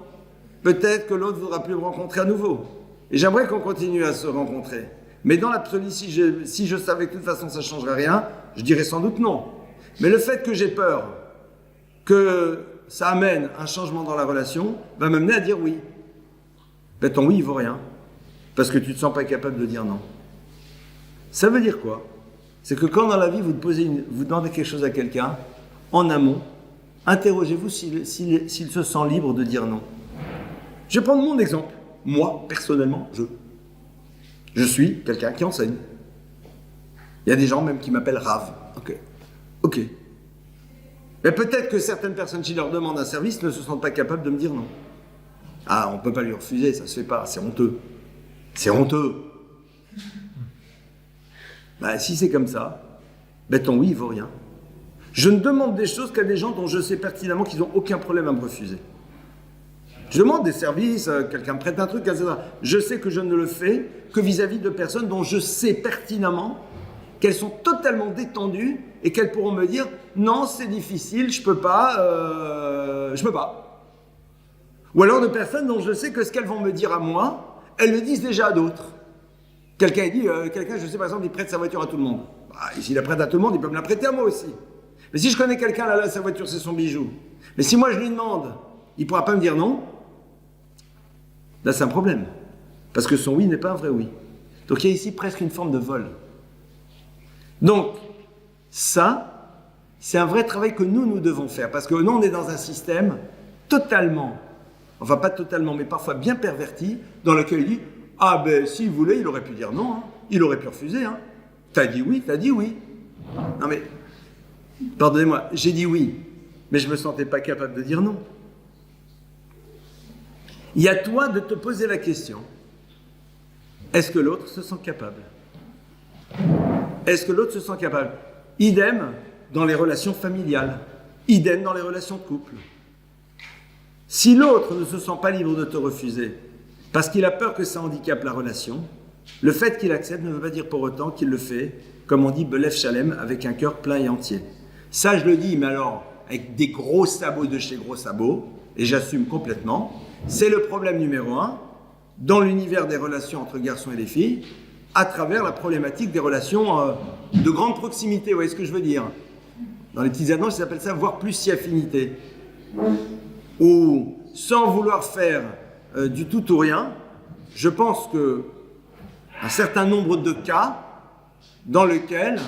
peut-être que l'autre ne voudra plus me rencontrer à nouveau. Et j'aimerais qu'on continue à se rencontrer. Mais dans l'absolu, si je savais que de toute façon ça ne changerait rien, je dirais sans doute non. Mais le fait que j'ai peur que ça amène un changement dans la relation va m'amener à dire oui. Ben ton oui, il vaut rien. Parce que tu ne te sens pas capable de dire non. Ça veut dire quoi? C'est que quand dans la vie vous demandez quelque chose à quelqu'un, en amont, interrogez-vous s'il se sent libre de dire non. Je vais prendre mon exemple. Moi, personnellement, je suis quelqu'un qui enseigne. Il y a des gens même qui m'appellent Rav. Ok. Mais peut-être que certaines personnes qui leur demandent un service ne se sentent pas capables de me dire non. Ah, on ne peut pas lui refuser, ça ne se fait pas, c'est honteux. C'est honteux. Ben, si c'est comme ça, ben ton oui, il vaut rien. Je ne demande des choses qu'à des gens dont je sais pertinemment qu'ils n'ont aucun problème à me refuser. Je demande des services, quelqu'un me prête un truc, etc. Je sais que je ne le fais que vis-à-vis de personnes dont je sais pertinemment qu'elles sont totalement détendues et qu'elles pourront me dire « Non, c'est difficile, je peux pas. » Ou alors de personnes dont je sais que ce qu'elles vont me dire à moi, elles le disent déjà à d'autres. Quelqu'un dit, je sais par exemple, il prête sa voiture à tout le monde. Bah, s'il la prête à tout le monde, il peut me la prêter à moi aussi. Mais si je connais quelqu'un, là, sa voiture, c'est son bijou. Mais si moi je lui demande, il ne pourra pas me dire non. Là, c'est un problème. Parce que son oui n'est pas un vrai oui. Donc, il y a ici presque une forme de vol. Donc, ça, c'est un vrai travail que nous devons faire. Parce que nous, on est dans un système totalement, enfin pas totalement, mais parfois bien perverti, dans lequel il dit « Ah ben, s'il voulait, il aurait pu dire non. Hein. Il aurait pu refuser. Hein. T'as dit oui. Non mais, pardonnez-moi, j'ai dit oui, mais je ne me sentais pas capable de dire non. Il y a toi de te poser la question, est-ce que l'autre se sent capable? Est-ce que l'autre se sent capable? Idem dans les relations familiales, idem dans les relations de couple. Si l'autre ne se sent pas libre de te refuser, parce qu'il a peur que ça handicape la relation, le fait qu'il accepte ne veut pas dire pour autant qu'il le fait, comme on dit, Belef Shalem, avec un cœur plein et entier. Ça, je le dis, mais alors, avec des gros sabots de chez gros sabots, et j'assume complètement, c'est le problème numéro 1 dans l'univers des relations entre garçons et les filles, à travers la problématique des relations de grande proximité, vous voyez ce que je veux dire? Dans les petites annonces, ils appellent ça « voir plus si affinité ». Ou, sans vouloir faire du tout ou rien, je pense que un certain nombre de cas dans lesquels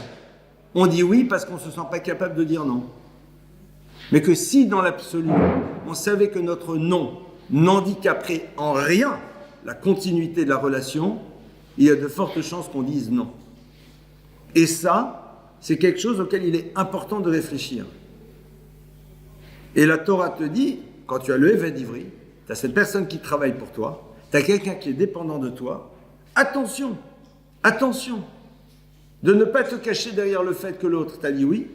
on dit oui parce qu'on ne se sent pas capable de dire non. Mais que si dans l'absolu, on savait que notre non n'handicaperait en rien la continuité de la relation, il y a de fortes chances qu'on dise non. Et ça, c'est quelque chose auquel il est important de réfléchir. Et la Torah te dit, quand tu as le Eved Ivri, tu as cette personne qui travaille pour toi, tu as quelqu'un qui est dépendant de toi, attention, attention, de ne pas te cacher derrière le fait que l'autre t'a dit oui,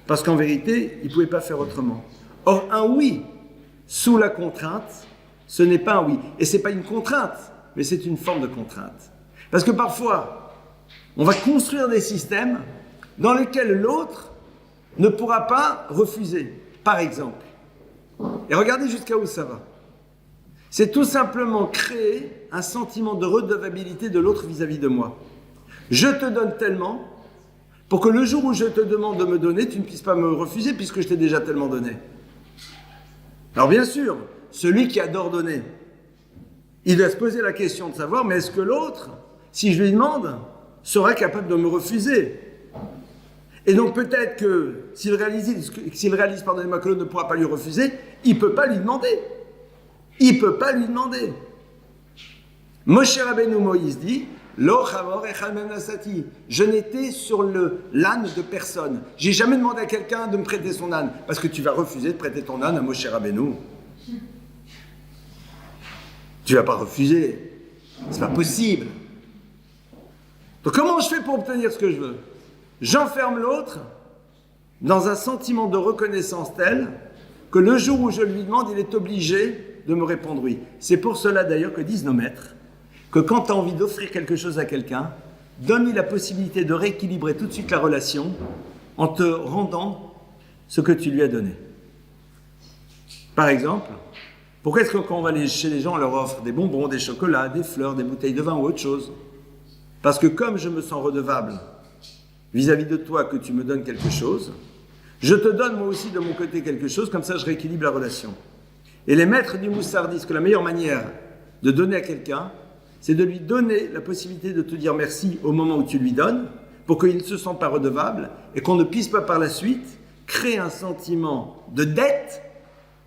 parce qu'en vérité, il ne pouvait pas faire autrement. Or, un oui sous la contrainte, ce n'est pas un oui. Et ce n'est pas une contrainte, mais c'est une forme de contrainte. Parce que parfois, on va construire des systèmes dans lesquels l'autre ne pourra pas refuser. Par exemple, et regardez jusqu'à où ça va. C'est tout simplement créer un sentiment de redevabilité de l'autre vis-à-vis de moi. Je te donne tellement pour que le jour où je te demande de me donner, tu ne puisses pas me refuser puisque je t'ai déjà tellement donné. Alors bien sûr, celui qui adore donner, il doit se poser la question de savoir, mais est-ce que l'autre, si je lui demande, sera capable de me refuser? Et donc peut-être que s'il réalise pardonnez-moi, que l'autre ne pourra pas lui refuser, il ne peut pas lui demander. Il ne peut pas lui demander. Moshe Rabbeinu Moïse dit, Lo chavor echad men nasati. Je n'étais sur l'âne de personne. J'ai jamais demandé à quelqu'un de me prêter son âne, parce que tu vas refuser de prêter ton âne à Moshe Rabbeinu. Tu vas pas refuser. C'est pas possible. Donc comment je fais pour obtenir ce que je veux? J'enferme l'autre dans un sentiment de reconnaissance tel que le jour où je lui demande, il est obligé de me répondre oui. C'est pour cela d'ailleurs que disent nos maîtres que quand tu as envie d'offrir quelque chose à quelqu'un, donne-lui la possibilité de rééquilibrer tout de suite la relation en te rendant ce que tu lui as donné. Par exemple, pourquoi est-ce que quand on va chez les gens, on leur offre des bonbons, des chocolats, des fleurs, des bouteilles de vin ou autre chose? Parce que comme je me sens redevable vis-à-vis de toi que tu me donnes quelque chose, je te donne moi aussi de mon côté quelque chose, comme ça je rééquilibre la relation. Et les maîtres du Moussard disent que la meilleure manière de donner à quelqu'un, c'est de lui donner la possibilité de te dire merci au moment où tu lui donnes, pour qu'il ne se sente pas redevable, et qu'on ne puisse pas par la suite créer un sentiment de dette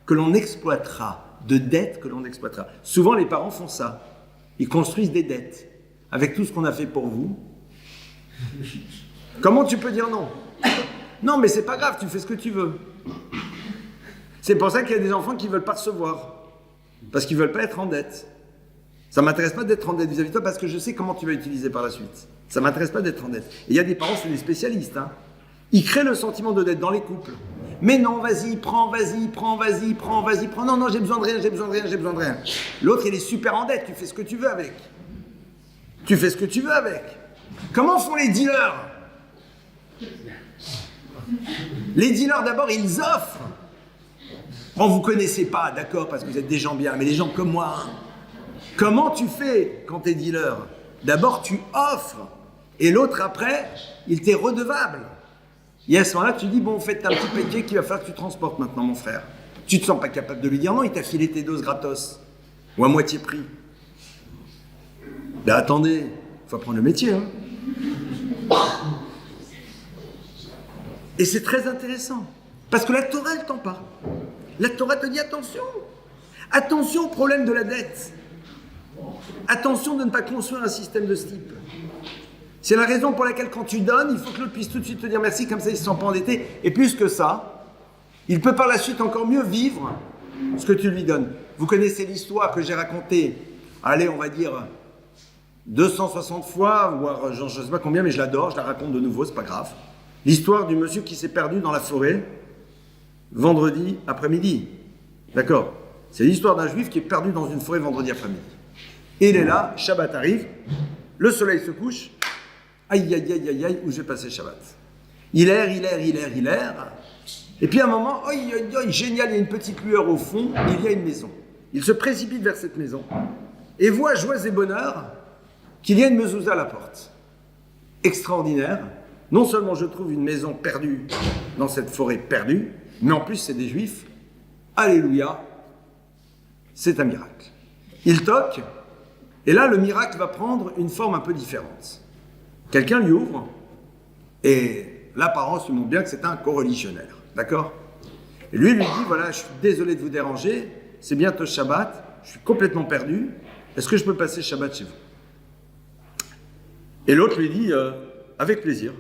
que l'on exploitera. De dette que l'on exploitera. Souvent les parents font ça. Ils construisent des dettes. Avec tout ce qu'on a fait pour vous. Comment tu peux dire non? Non, mais c'est pas grave, tu fais ce que tu veux. C'est pour ça qu'il y a des enfants qui ne veulent pas recevoir. Parce qu'ils ne veulent pas être en dette. Ça ne m'intéresse pas d'être en dette vis-à-vis de toi parce que je sais comment tu vas utiliser par la suite. Ça ne m'intéresse pas d'être en dette. Et il y a des parents, c'est des spécialistes. Hein. Ils créent le sentiment de dette dans les couples. Mais non, vas-y, prends, vas-y, prends, vas-y, prends, vas-y, prends. Non, non, j'ai besoin de rien, j'ai besoin de rien, j'ai besoin de rien. L'autre, il est super en dette, tu fais ce que tu veux avec. Tu fais ce que tu veux avec. Comment font les dealers? Les dealers, d'abord, ils offrent. Bon, vous ne connaissez pas, d'accord, parce que vous êtes des gens bien, mais les gens comme moi, hein. Comment tu fais quand tu es dealer? D'abord, tu offres. Et l'autre, après, il t'est redevable. Et à ce moment-là, tu dis, bon, faites un petit paquet qu'il va falloir que tu transportes maintenant, mon frère. Tu ne te sens pas capable de lui dire non, il t'a filé tes doses gratos. Ou à moitié prix. Ben attendez, il faut apprendre le métier. Hein. Et c'est très intéressant. Parce que la Torah, elle t'en parle. La Torah te dit attention. Attention au problème de la dette. Attention de ne pas construire un système de ce type. C'est la raison pour laquelle quand tu donnes, il faut que l'autre puisse tout de suite te dire merci, comme ça il ne se sent pas endetté. Et plus que ça, il peut par la suite encore mieux vivre ce que tu lui donnes. Vous connaissez l'histoire que j'ai racontée, allez, on va dire, 260 fois, voire je ne sais pas combien, mais je l'adore, je la raconte de nouveau, c'est pas grave. L'histoire du monsieur qui s'est perdu dans la forêt vendredi après-midi. D'accord? C'est l'histoire d'un juif qui est perdu dans une forêt vendredi après-midi. Et il est là, Shabbat arrive, le soleil se couche, aïe aïe aïe aïe aïe, où j'ai passé Shabbat. Il erre, et puis à un moment, aïe aïe aïe, génial, il y a une petite lueur au fond, il y a une maison. Il se précipite vers cette maison et voit, joie et bonheur, qu'il y a une mezouza à la porte. Extraordinaire. Non seulement je trouve une maison perdue dans cette forêt perdue, mais en plus c'est des juifs. Alléluia, c'est un miracle. Il toque, et là le miracle va prendre une forme un peu différente. Quelqu'un lui ouvre, et l'apparence lui montre bien que c'est un coreligionnaire. D'accord? Et lui dit, voilà, je suis désolé de vous déranger, c'est bientôt Shabbat, je suis complètement perdu, est-ce que je peux passer Shabbat chez vous? Et l'autre lui dit, avec plaisir.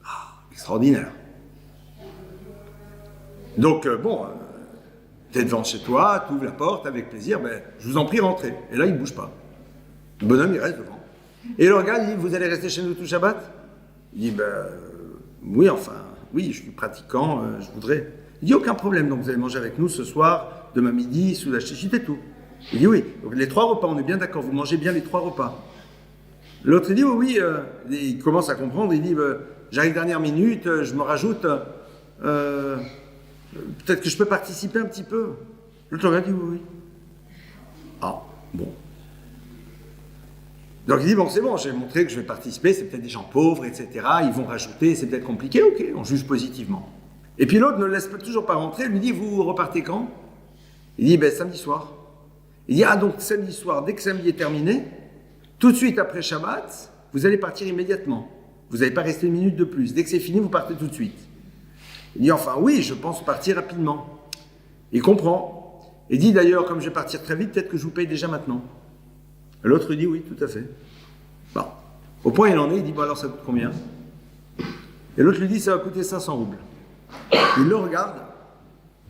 Ah, extraordinaire. Donc, t'es devant chez toi, tu ouvres la porte, avec plaisir, je vous en prie, rentrez. Et là, il ne bouge pas. Le bonhomme, il reste devant. Et le regarde, il dit, vous allez rester chez nous tout Shabbat? Il dit, oui, oui, je suis pratiquant, je voudrais. Il dit, aucun problème, donc vous allez manger avec nous ce soir, demain midi, sous la chichite et tout. Il dit, oui, donc les 3 repas, on est bien d'accord, vous mangez bien les 3 repas. L'autre, il dit, oui, il commence à comprendre, il dit, j'arrive dernière minute, je me rajoute, peut-être que je peux participer un petit peu. L'autre regarde, dit, oui. Ah, bon. Donc il dit, bon, c'est bon, j'ai montré que je vais participer, c'est peut-être des gens pauvres, etc. Ils vont rajouter, c'est peut-être compliqué, ok, on juge positivement. Et puis l'autre ne le laisse toujours pas rentrer, lui dit, vous repartez quand? Il dit, samedi soir. Il dit, ah donc samedi soir, dès que samedi est terminé, tout de suite après Shabbat, vous allez partir immédiatement. Vous n'allez pas rester une minute de plus. Dès que c'est fini, vous partez tout de suite. Il dit, enfin oui, je pense partir rapidement. Il comprend. Il dit d'ailleurs, comme je vais partir très vite, peut-être que je vous paye déjà maintenant. L'autre dit, oui, tout à fait. Bon. Au point il en est, il dit, bon alors ça coûte combien? Et l'autre lui dit, ça va coûter 500 roubles. Il le regarde,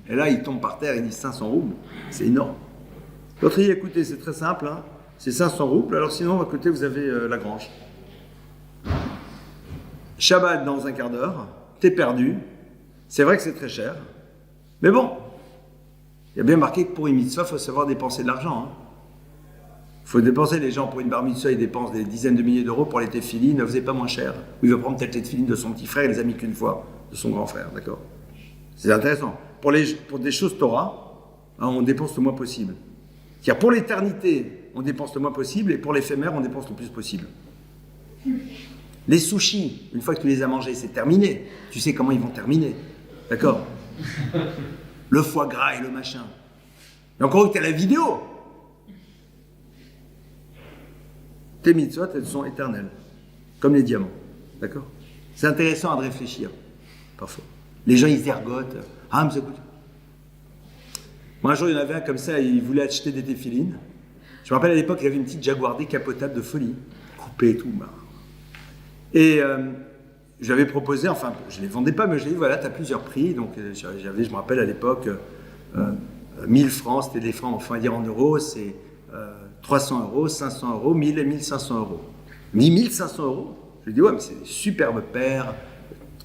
et là il tombe par terre, il dit 500 roubles, c'est énorme. L'autre dit, écoutez, c'est très simple, hein. C'est 500 roubles, alors sinon à côté vous avez la grange. Shabbat dans un quart d'heure, t'es perdu, c'est vrai que c'est très cher, mais bon, il y a bien marqué que pour une mitzvah, il faut savoir dépenser de l'argent. Il faut dépenser, les gens pour une bar mitzvah, ils dépensent des dizaines de milliers d'euros pour les téfilines, ne faisait pas moins cher. Ou il va prendre peut-être les téfilines de son petit frère, il les a mis qu'une fois, de son grand frère, d'accord? C'est intéressant. Pour des choses Torah, on dépense le moins possible. C'est-à-dire pour l'éternité, on dépense le moins possible, et pour l'éphémère, on dépense le plus possible. Les sushis, une fois que tu les as mangés, c'est terminé. Tu sais comment ils vont terminer. D'accord? Le foie gras et le machin. Et encore que tu as la vidéo. Tes mitzvot, elles sont éternelles. Comme les diamants. D'accord? C'est intéressant à réfléchir. Parfois. Les gens, ils ergotent. Ah, mais ça coûte. Moi, un jour, il y en avait un comme ça, il voulait acheter des téfilines. Je me rappelle à l'époque, il avait une petite Jaguar décapotable de folie. Coupée et tout. Et je lui avais proposé, enfin, je ne les vendais pas, mais je lui ai dit, voilà, tu as plusieurs prix. Donc, j'avais, je me rappelle à l'époque, 1000 francs, c'était des francs, enfin, dire en euros, c'est 300 euros, 500 euros, 1000 et 1500 euros. 1500 euros. Je lui ai dit, ouais, mais c'est des superbes paires,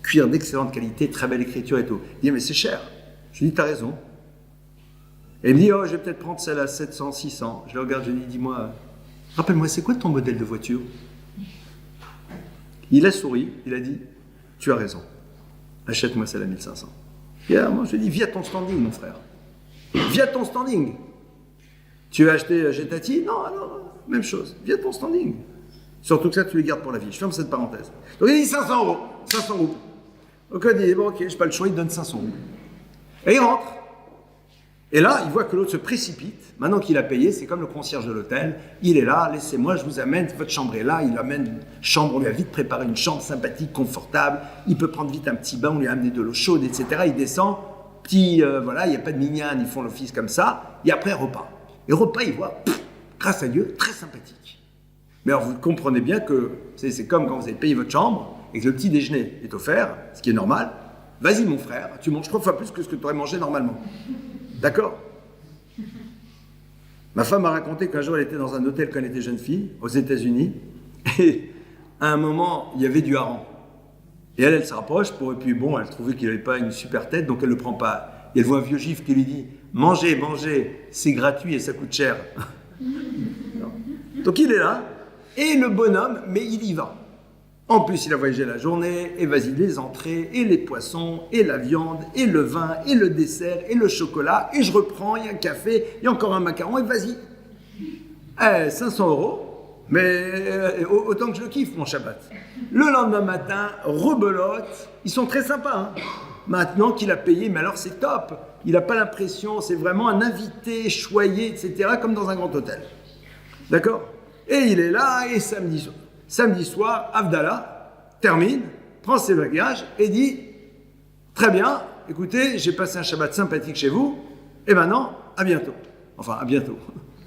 cuir d'excellente qualité, très belle écriture et tout. Il dit, mais c'est cher. Je lui ai dit, tu as raison. Et il me dit, oh, je vais peut-être prendre celle à 700, 600. Je le regarde, je lui dis, dis-moi, rappelle-moi, c'est quoi ton modèle de voiture? Il a souri, il a dit, tu as raison, achète-moi celle à 1500. Et moi, je lui ai dit, viens à ton standing, mon frère. Viens à ton standing. Tu veux acheter Getati? Non, alors, même chose, viens à ton standing. Surtout que ça, tu les gardes pour la vie. Je ferme cette parenthèse. Donc il dit 500 euros, 500 roubles. Donc il dit, bon, ok, je n'ai pas le choix, il donne 500 roubles. Et il rentre. Et là, il voit que l'autre se précipite. Maintenant qu'il a payé, c'est comme le concierge de l'hôtel. Il est là, laissez-moi, je vous amène, votre chambre est là. Il amène une chambre, on lui a vite préparé une chambre sympathique, confortable. Il peut prendre vite un petit bain, on lui a amené de l'eau chaude, etc. Il descend, petit, voilà, il n'y a pas de mignonne, ils font l'office comme ça. Et après, repas. Et repas, il voit, grâce à Dieu, très sympathique. Mais alors, vous comprenez bien que c'est comme quand vous avez payé votre chambre et que le petit déjeuner est offert, ce qui est normal. Vas-y, mon frère, tu manges 3 fois plus que ce que tu aurais mangé normalement. D'accord? Ma femme m'a raconté qu'un jour elle était dans un hôtel quand elle était jeune fille, aux États-Unis, et à un moment, il y avait du hareng. Et elle se rapproche, et puis bon, elle trouvait qu'il n'avait pas une super tête, donc elle ne le prend pas. Et elle voit un vieux juif qui lui dit « Mangez, mangez, c'est gratuit et ça coûte cher. » Donc il est là, et le bonhomme, mais il y va. En plus, il a voyagé la journée, et vas-y, les entrées, et les poissons, et la viande, et le vin, et le dessert, et le chocolat, et je reprends, il y a un café, il y a encore un macaron, et vas-y. 500 €, mais autant que je le kiffe, mon Shabbat. Le lendemain matin, rebelote, ils sont très sympas. Hein. Maintenant qu'il a payé, mais alors c'est top. Il n'a pas l'impression, c'est vraiment un invité choyé, etc., comme dans un grand hôtel. D'accord? Et il est là, et samedi soir, Havdalah termine, prend ses bagages et dit « Très bien, écoutez, j'ai passé un Shabbat sympathique chez vous, et maintenant, à bientôt. » Enfin, à bientôt.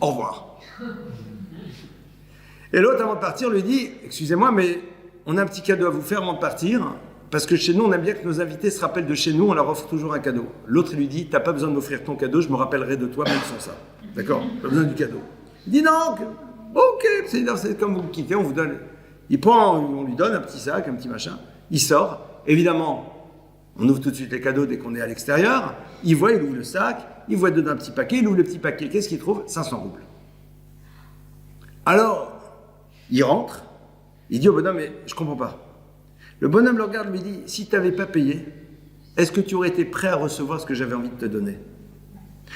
Au revoir. Et l'autre, avant de partir, lui dit « Excusez-moi, mais on a un petit cadeau à vous faire avant de partir, parce que chez nous, on aime bien que nos invités se rappellent de chez nous, on leur offre toujours un cadeau. » L'autre, lui dit « T'as pas besoin de m'offrir ton cadeau, je me rappellerai de toi, même sans ça. D'accord? Pas besoin du cadeau. » Il dit « Non, ok, c'est comme vous quittez, on vous donne. » on lui donne un petit sac, un petit machin, il sort. Évidemment, on ouvre tout de suite les cadeaux dès qu'on est à l'extérieur. Il ouvre le sac, il voit dedans un petit paquet, il ouvre le petit paquet. Qu'est-ce qu'il trouve? 500 roubles. Alors, il rentre, il dit au bonhomme, mais je comprends pas. Le bonhomme le regarde, lui dit, si tu n'avais pas payé, est-ce que tu aurais été prêt à recevoir ce que j'avais envie de te donner?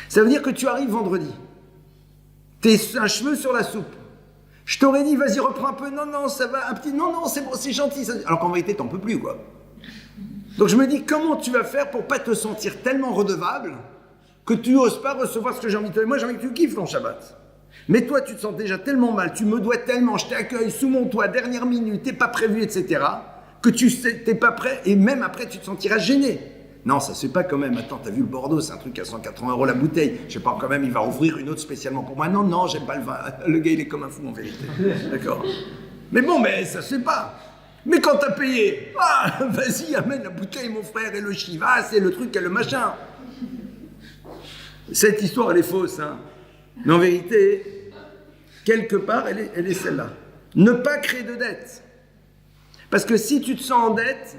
Ça veut dire que tu arrives vendredi. T'es un cheveu sur la soupe. Je t'aurais dit, vas-y, reprends un peu. Non, ça va. Un petit, non, c'est bon, c'est gentil. Alors qu'en vérité, t'en peux plus, quoi. Donc je me dis, comment tu vas faire pour pas te sentir tellement redevable que tu n'oses pas recevoir ce que j'ai envie de te donner? Moi, j'ai envie que tu kiffes ton Shabbat. Mais toi, tu te sens déjà tellement mal, tu me dois tellement, je t'accueille sous mon toit, dernière minute, t'es pas prévu, etc., que tu sais, t'es pas prêt, et même après, tu te sentiras gêné. Non, ça se fait pas quand même. Attends, t'as vu le Bordeaux, c'est un truc à 180 € la bouteille. Je sais pas, quand même, il va ouvrir une autre spécialement pour moi. Non, j'aime pas le vin. Le gars, il est comme un fou, en vérité. D'accord. Mais bon, mais ça se fait pas. Mais quand t'as payé, vas-y, amène la bouteille, mon frère, et le shiva, c'est le truc et le machin. Cette histoire, elle est fausse, hein. Mais en vérité, quelque part, elle est celle-là. Ne pas créer de dette. Parce que si tu te sens en dette,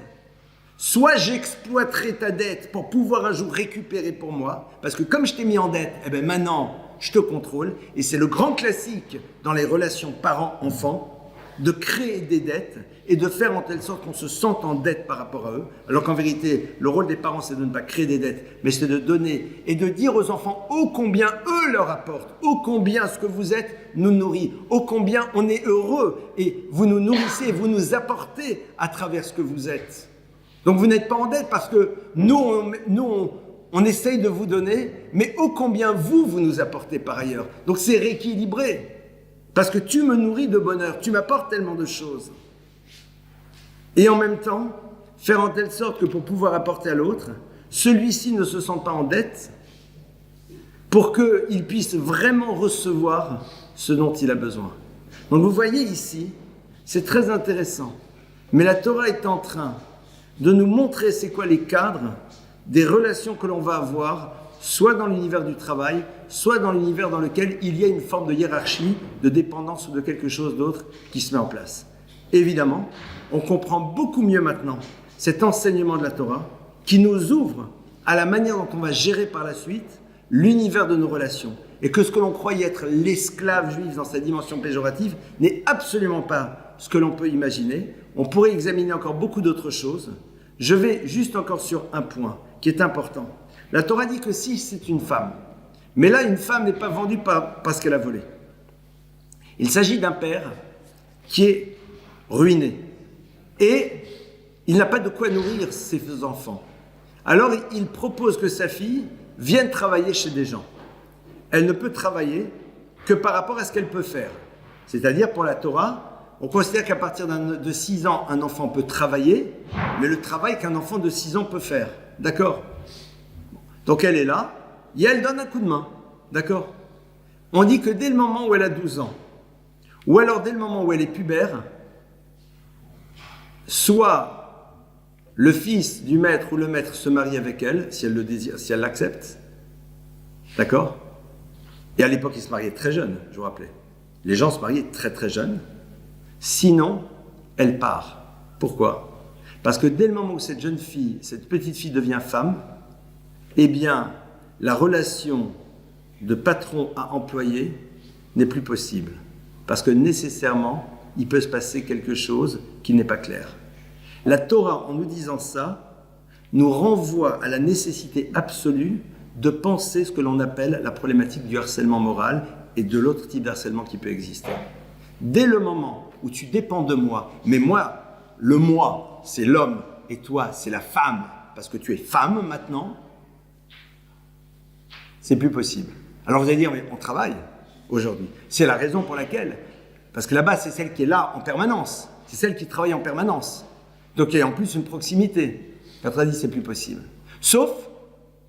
soit j'exploiterai ta dette pour pouvoir un jour récupérer pour moi, parce que comme je t'ai mis en dette, maintenant, je te contrôle. Et c'est le grand classique dans les relations parents-enfants, de créer des dettes et de faire en telle sorte qu'on se sente en dette par rapport à eux. Alors qu'en vérité, le rôle des parents, c'est de ne pas créer des dettes, mais c'est de donner et de dire aux enfants ô combien eux leur apportent, ô combien ce que vous êtes nous nourrit, ô combien on est heureux et vous nous nourrissez, vous nous apportez à travers ce que vous êtes. Donc vous n'êtes pas en dette parce que nous on essaye de vous donner, mais ô combien vous nous apportez par ailleurs. Donc c'est rééquilibré. Parce que tu me nourris de bonheur, tu m'apportes tellement de choses. Et en même temps, faire en telle sorte que pour pouvoir apporter à l'autre, celui-ci ne se sente pas en dette pour qu'il puisse vraiment recevoir ce dont il a besoin. Donc vous voyez ici, c'est très intéressant. Mais la Torah est en train de nous montrer c'est quoi les cadres des relations que l'on va avoir, soit dans l'univers du travail, soit dans l'univers dans lequel il y a une forme de hiérarchie, de dépendance ou de quelque chose d'autre qui se met en place. Évidemment, on comprend beaucoup mieux maintenant cet enseignement de la Torah qui nous ouvre à la manière dont on va gérer par la suite l'univers de nos relations. Et que ce que l'on croyait être l'esclave juif dans sa dimension péjorative n'est absolument pas ce que l'on peut imaginer. On pourrait examiner encore beaucoup d'autres choses. Je vais juste encore sur un point qui est important. La Torah dit que si c'est une femme, mais là une femme n'est pas vendue parce qu'elle a volé. Il s'agit d'un père qui est ruiné et il n'a pas de quoi nourrir ses enfants. Alors il propose que sa fille vienne travailler chez des gens. Elle ne peut travailler que par rapport à ce qu'elle peut faire. C'est-à-dire pour la Torah, on considère qu'à partir de 6 ans, un enfant peut travailler, mais le travail qu'un enfant de 6 ans peut faire. D'accord ? Donc elle est là, et elle donne un coup de main. D'accord ? On dit que dès le moment où elle a 12 ans, ou alors dès le moment où elle est pubère, soit le fils du maître ou le maître se marie avec elle, si elle le désire, si elle l'accepte. D'accord ? Et à l'époque, ils se mariaient très jeunes, je vous rappelais. Les gens se mariaient très très jeunes. Sinon, elle part. Pourquoi? Parce que dès le moment où cette jeune fille, cette petite fille devient femme, eh bien, la relation de patron à employé n'est plus possible. Parce que nécessairement, il peut se passer quelque chose qui n'est pas clair. La Torah, en nous disant ça, nous renvoie à la nécessité absolue de penser ce que l'on appelle la problématique du harcèlement moral et de l'autre type d'harcèlement qui peut exister. Dès le moment où tu dépends de moi, mais moi, le moi, c'est l'homme, et toi, c'est la femme, parce que tu es femme maintenant, c'est plus possible. Alors vous allez dire, mais on travaille aujourd'hui. C'est la raison pour laquelle, parce que là-bas, c'est celle qui est là en permanence, c'est celle qui travaille en permanence. Donc il y a en plus une proximité. La Torah dit, c'est plus possible. Sauf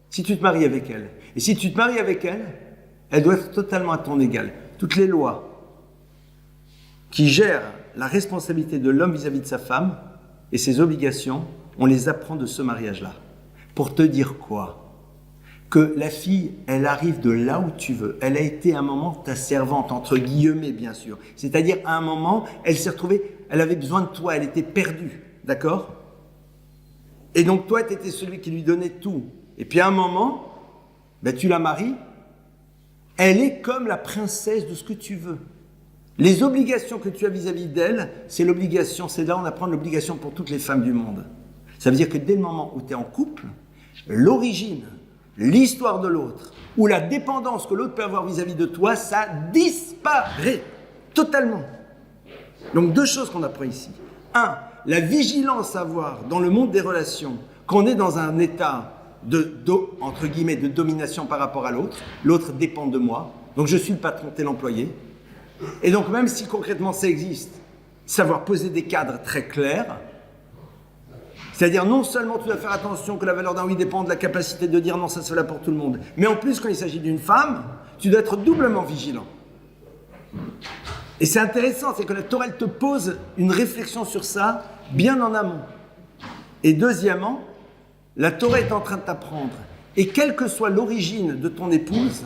si tu te maries avec elle. Et si tu te maries avec elle, elle doit être totalement à ton égal. Toutes les lois qui gèrent la responsabilité de l'homme vis-à-vis de sa femme et ses obligations, on les apprend de ce mariage-là. Pour te dire quoi? Que la fille, elle arrive de là où tu veux. Elle a été à un moment ta servante, entre guillemets bien sûr. C'est-à-dire à un moment, elle s'est retrouvée, elle avait besoin de toi, elle était perdue. D'accord? Et donc toi, tu étais celui qui lui donnait tout. Et puis à un moment, ben, tu la maries, elle est comme la princesse de ce que tu veux. Les obligations que tu as vis-à-vis d'elle, c'est l'obligation, c'est là on apprend l'obligation pour toutes les femmes du monde. Ça veut dire que dès le moment où tu es en couple, l'origine, l'histoire de l'autre, ou la dépendance que l'autre peut avoir vis-à-vis de toi, ça disparaît totalement. Donc deux choses qu'on apprend ici. Un, la vigilance à avoir dans le monde des relations, qu'on est dans un état entre guillemets, de domination par rapport à l'autre. L'autre dépend de moi. Donc je suis le patron, t'es l'employé. Et donc même si concrètement ça existe, savoir poser des cadres très clairs, c'est-à-dire non seulement tu dois faire attention que la valeur d'un oui dépend de la capacité de dire non, ça se fait là pour tout le monde, mais en plus quand il s'agit d'une femme, tu dois être doublement vigilant. Et c'est intéressant, c'est que la Torah elle te pose une réflexion sur ça bien en amont. Et deuxièmement, la Torah est en train de t'apprendre. Et quelle que soit l'origine de ton épouse,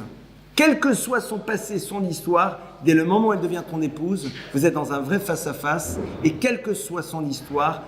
quel que soit son passé, son histoire, dès le moment où elle devient ton épouse, vous êtes dans un vrai face-à-face. Et quelle que soit son histoire,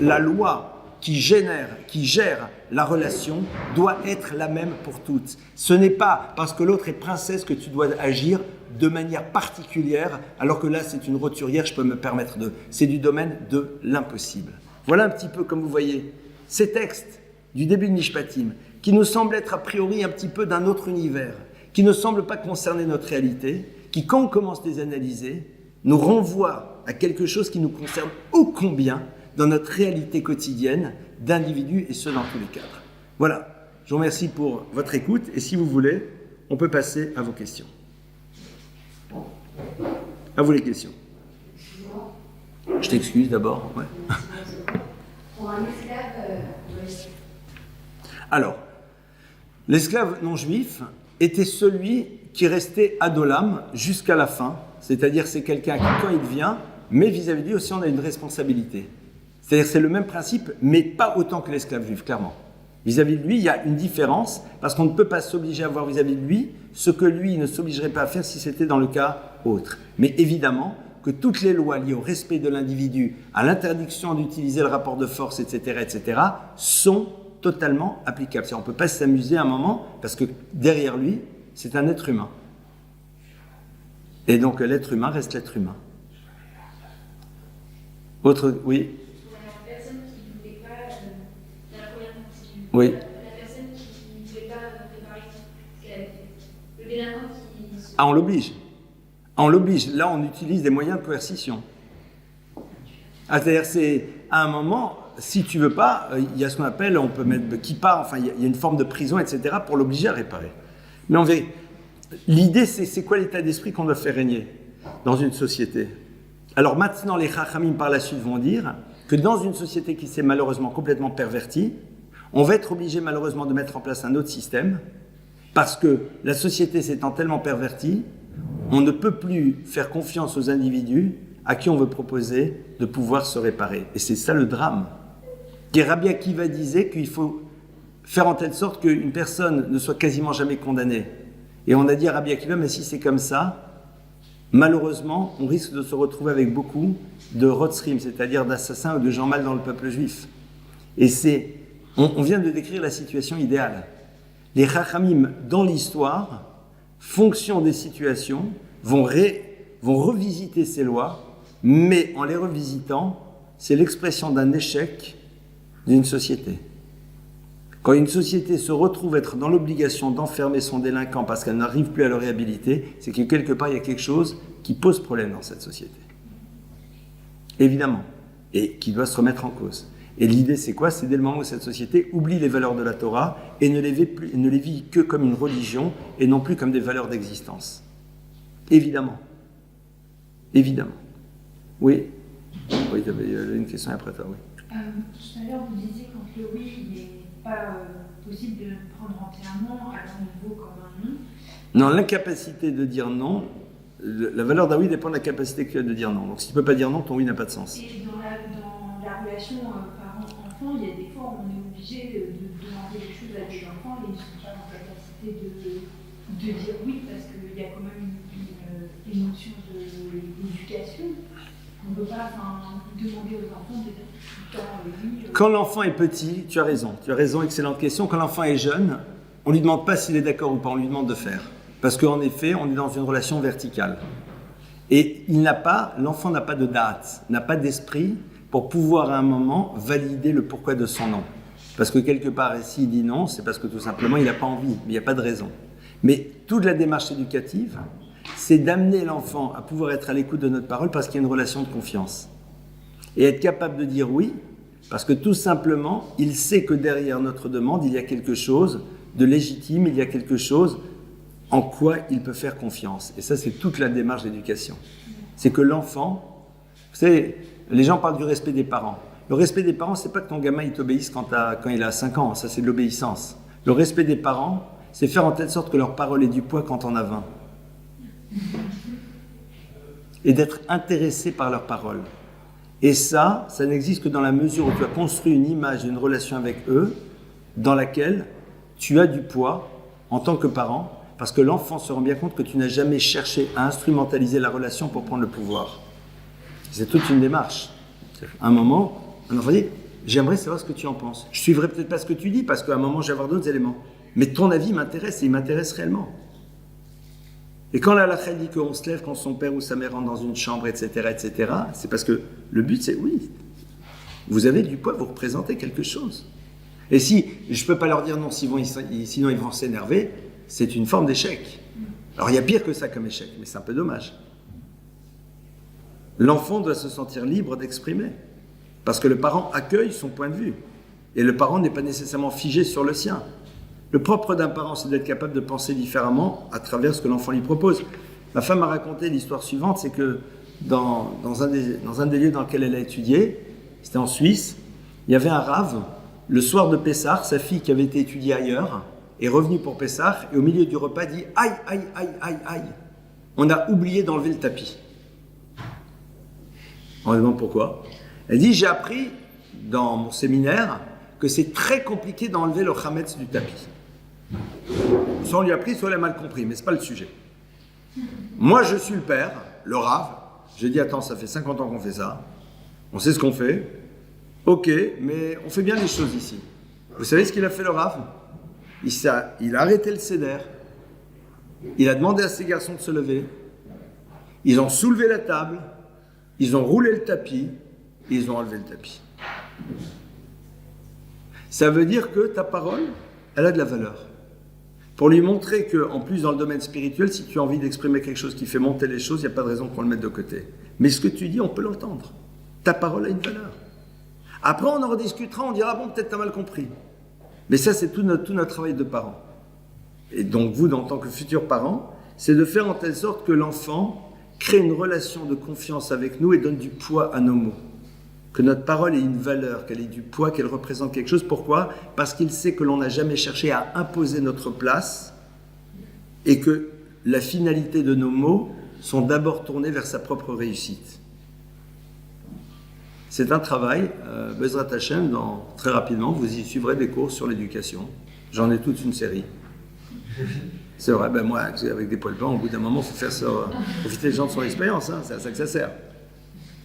la loi qui gère la relation doit être la même pour toutes. Ce n'est pas parce que l'autre est princesse que tu dois agir de manière particulière, alors que là c'est une roturière, je peux me permettre de... C'est du domaine de l'impossible. Voilà un petit peu, comme vous voyez, ces textes du début de Mishpatim, qui nous semblent être a priori un petit peu d'un autre univers, qui ne semblent pas concerner notre réalité, qui, quand on commence à les analyser, nous renvoient à quelque chose qui nous concerne ô combien dans notre réalité quotidienne d'individus, et ce, dans tous les cadres. Voilà, je vous remercie pour votre écoute, et si vous voulez, on peut passer à vos questions. À vous les questions. Je t'excuse d'abord. Ouais. Pour un esclave, Alors, l'esclave non juif était celui qui restait adolam jusqu'à la fin, c'est-à-dire c'est quelqu'un qui, quand il vient, mais vis-à-vis de lui aussi on a une responsabilité. C'est-à-dire c'est le même principe, mais pas autant que l'esclave juif, clairement. Vis-à-vis de lui, il y a une différence, parce qu'on ne peut pas s'obliger à voir vis-à-vis de lui ce que lui ne s'obligerait pas à faire si c'était dans le cas autre. Mais évidemment que toutes les lois liées au respect de l'individu, à l'interdiction d'utiliser le rapport de force, etc., sont totalement applicables. On ne peut pas s'amuser à un moment, parce que derrière lui, c'est un être humain. Et donc l'être humain reste l'être humain. Autre, oui. la personne qui ne voulait pas, la première partie, Oui. la personne qui ne voulait pas préparer ce qu'elle avait fait. Le délinquant qui... Ah, on l'oblige. On l'oblige. Là, on utilise des moyens de coercition. Ah, c'est-à-dire, c'est à un moment, si tu veux pas, il y a ce qu'on appelle, on peut mettre kippa, enfin, il y a une forme de prison, etc., pour l'obliger à réparer. Mais on verra. L'idée, c'est quoi l'état d'esprit qu'on doit faire régner dans une société? Alors maintenant, les Chachamim par la suite vont dire que dans une société qui s'est malheureusement complètement pervertie, on va être obligé malheureusement de mettre en place un autre système, parce que la société s'étant tellement pervertie, on ne peut plus faire confiance aux individus à qui on veut proposer de pouvoir se réparer. Et c'est ça le drame. Rabbi Akiva disait qu'il faut faire en telle sorte qu'une personne ne soit quasiment jamais condamnée. Et on a dit à Rabbi Akiva, mais si c'est comme ça, malheureusement, on risque de se retrouver avec beaucoup de rotzrim, c'est-à-dire d'assassins ou de gens mal dans le peuple juif. Et on vient de décrire la situation idéale. Les Chachamim, dans l'histoire, fonction des situations, vont revisiter ces lois, mais en les revisitant, c'est l'expression d'un échec d'une société. Quand une société se retrouve être dans l'obligation d'enfermer son délinquant parce qu'elle n'arrive plus à le réhabiliter, c'est que quelque part il y a quelque chose qui pose problème dans cette société. Évidemment. Et qui doit se remettre en cause. Et l'idée c'est quoi? C'est dès le moment où cette société oublie les valeurs de la Torah et ne les vit que comme une religion et non plus comme des valeurs d'existence. Évidemment. Évidemment. Oui. Oui, tu avais une question après toi, oui. Tout à l'heure, vous disiez quand le oui, il n'est pas possible de le prendre entièrement à son niveau comme un non. Non, l'incapacité de dire non, la valeur d'un oui dépend de la capacité que tu as de dire non. Donc si tu ne peux pas dire non, ton oui n'a pas de sens. Et dans la relation parent-enfant, il y a des fois où on est obligé de demander des choses à des enfants et ils ne sont pas en capacité de dire oui parce qu'il y a quand même une notion d'éducation. On ne peut pas demander aux enfants de dire tout le temps oui. Quand l'enfant est petit, tu as raison, excellente question. Quand l'enfant est jeune, on ne lui demande pas s'il est d'accord ou pas, on lui demande de faire. Parce qu'en effet, on est dans une relation verticale. Et l'enfant n'a pas de date, n'a pas d'esprit pour pouvoir à un moment valider le pourquoi de son non. Parce que quelque part, s'il dit non, c'est parce que tout simplement, il n'a pas envie, mais il n'y a pas de raison. Mais toute la démarche éducative, c'est d'amener l'enfant à pouvoir être à l'écoute de notre parole parce qu'il y a une relation de confiance. Et être capable de dire oui, parce que tout simplement, il sait que derrière notre demande, il y a quelque chose de légitime, il y a quelque chose en quoi il peut faire confiance. Et ça, c'est toute la démarche d'éducation. C'est que l'enfant, vous savez, les gens parlent du respect des parents. Le respect des parents, c'est pas que ton gamin il t'obéisse quand il a 5 ans, ça c'est de l'obéissance. Le respect des parents, c'est faire en telle sorte que leur parole ait du poids quand on a 20. Et d'être intéressé par leurs paroles. Et ça n'existe que dans la mesure où tu as construit une image, une relation avec eux, dans laquelle tu as du poids en tant que parent, parce que l'enfant se rend bien compte que tu n'as jamais cherché à instrumentaliser la relation pour prendre le pouvoir. C'est toute une démarche. À un moment, un enfant dit « J'aimerais savoir ce que tu en penses. Je suivrai peut-être pas ce que tu dis, parce qu'à un moment, je vais avoir d'autres éléments. Mais ton avis m'intéresse, et il m'intéresse réellement. » Et quand la halakha dit qu'on se lève quand son père ou sa mère rentre dans une chambre, etc., c'est parce que le but c'est oui, vous avez du poids, vous représentez quelque chose. Et si je ne peux pas leur dire non, sinon ils vont s'énerver, c'est une forme d'échec. Alors il y a pire que ça comme échec, mais c'est un peu dommage. L'enfant doit se sentir libre d'exprimer, parce que le parent accueille son point de vue, et le parent n'est pas nécessairement figé sur le sien. Le propre d'un parent, c'est d'être capable de penser différemment à travers ce que l'enfant lui propose. Ma femme m'a raconté l'histoire suivante, c'est que dans un des lieux dans lequel elle a étudié, c'était en Suisse, il y avait un rave, le soir de Pessah, sa fille qui avait été étudiée ailleurs, est revenue pour Pessah, et au milieu du repas dit « Aïe, aïe, aïe, aïe, aïe !» On a oublié d'enlever le tapis. On demande pourquoi. Elle dit « J'ai appris dans mon séminaire que c'est très compliqué d'enlever le chametz du tapis. » Soit on lui a appris, soit elle a mal compris, mais ce n'est pas le sujet. Moi, je suis le père, le rave. J'ai dit, attends, ça fait 50 ans qu'on fait ça. On sait ce qu'on fait. Ok, mais on fait bien les choses ici. Vous savez ce qu'il a fait, le rave? Il a arrêté le seder. Il a demandé à ses garçons de se lever. Ils ont soulevé la table. Ils ont roulé le tapis. Et ils ont enlevé le tapis. Ça veut dire que ta parole, elle a de la valeur. Pour lui montrer qu'en plus dans le domaine spirituel, si tu as envie d'exprimer quelque chose qui fait monter les choses, il n'y a pas de raison qu'on le mette de côté. Mais ce que tu dis, on peut l'entendre. Ta parole a une valeur. Après, on en rediscutera, on dira, bon, peut-être tu as mal compris. Mais ça, c'est tout notre travail de parent. Et donc, vous, en tant que futur parent, c'est de faire en telle sorte que l'enfant crée une relation de confiance avec nous et donne du poids à nos mots. Que notre parole ait une valeur, qu'elle ait du poids, qu'elle représente quelque chose. Pourquoi? Parce qu'il sait que l'on n'a jamais cherché à imposer notre place et que la finalité de nos mots sont d'abord tournés vers sa propre réussite. C'est un travail, Bezrat Hashem, très rapidement, vous y suivrez des cours sur l'éducation. J'en ai toute une série. C'est vrai, ben moi, avec des poils blancs, au bout d'un moment, il faut faire ça, profiter les gens de son expérience, hein, c'est à ça que ça sert.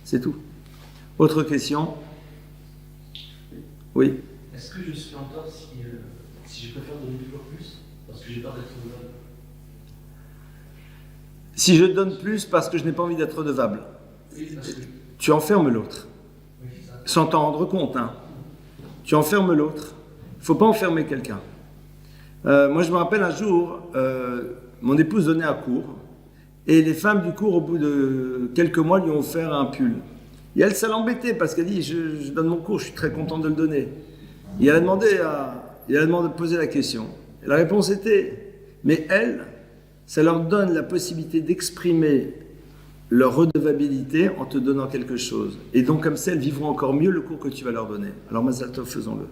C'est tout. Autre question? Oui. Est-ce que je suis en tort si je préfère donner toujours plus parce que j'ai peur d'être redevable? Si je donne plus parce que je n'ai pas envie d'être redevable, Oui, parce que... tu enfermes l'autre. Oui, c'est ça. Sans t'en rendre compte, hein. Tu enfermes l'autre. Il ne faut pas enfermer quelqu'un. Moi, je me rappelle un jour, mon épouse donnait un cours, et les femmes du cours, au bout de quelques mois, lui ont offert un pull. Et elle, ça l'embêtait, parce qu'elle dit, je donne mon cours, je suis très content de le donner. Et elle a demandé de poser la question. Et la réponse était, mais elle, ça leur donne la possibilité d'exprimer leur redevabilité en te donnant quelque chose. Et donc, comme ça, elles vivront encore mieux le cours que tu vas leur donner. Alors, Mazal Tov, faisons-le.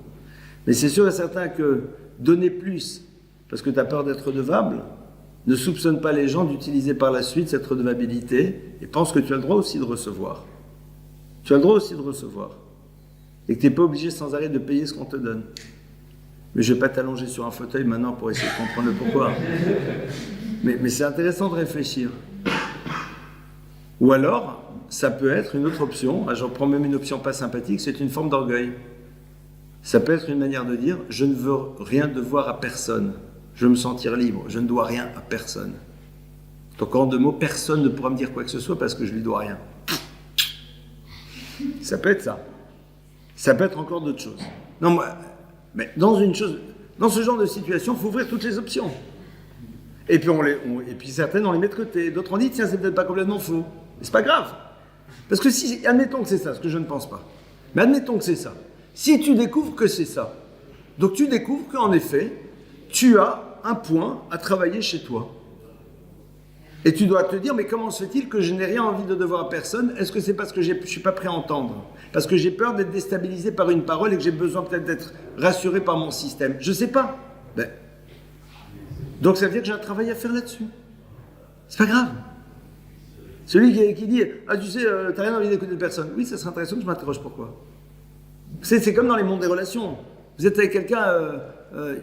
Mais c'est sûr et certain que donner plus, parce que tu as peur d'être redevable, ne soupçonne pas les gens d'utiliser par la suite cette redevabilité et pense que tu as le droit aussi de recevoir. Tu as le droit aussi de recevoir. Et que tu n'es pas obligé sans arrêt de payer ce qu'on te donne. Mais je ne vais pas t'allonger sur un fauteuil maintenant pour essayer de comprendre le pourquoi. Mais c'est intéressant de réfléchir. Ou alors, ça peut être une autre option, j'en prends même une option pas sympathique, c'est une forme d'orgueil. Ça peut être une manière de dire, je ne veux rien devoir à personne. Je veux me sentir libre, je ne dois rien à personne. Donc en deux mots, personne ne pourra me dire quoi que ce soit parce que je lui dois rien. Ça peut être ça. Ça peut être encore d'autres choses. Non, mais dans ce genre de situation, il faut ouvrir toutes les options. Et puis, et puis certaines, on les met de côté. D'autres, on dit, tiens, c'est peut-être pas complètement faux. Mais c'est pas grave. Parce que si, admettons que c'est ça, ce que je ne pense pas. Mais admettons que c'est ça. Si tu découvres que c'est ça, donc tu découvres qu'en effet, tu as un point à travailler chez toi. Et tu dois te dire, mais comment se fait-il que je n'ai rien envie de devoir à personne? Est-ce que c'est parce que je ne suis pas prêt à entendre? Parce que j'ai peur d'être déstabilisé par une parole et que j'ai besoin peut-être d'être rassuré par mon système? Je ne sais pas. Donc ça veut dire que j'ai un travail à faire là-dessus. C'est pas grave. Celui qui dit, ah tu sais, t'as rien envie d'écouter de personne. Oui, ça serait intéressant que je m'interroge pourquoi. C'est comme dans les mondes des relations. Vous êtes avec quelqu'un,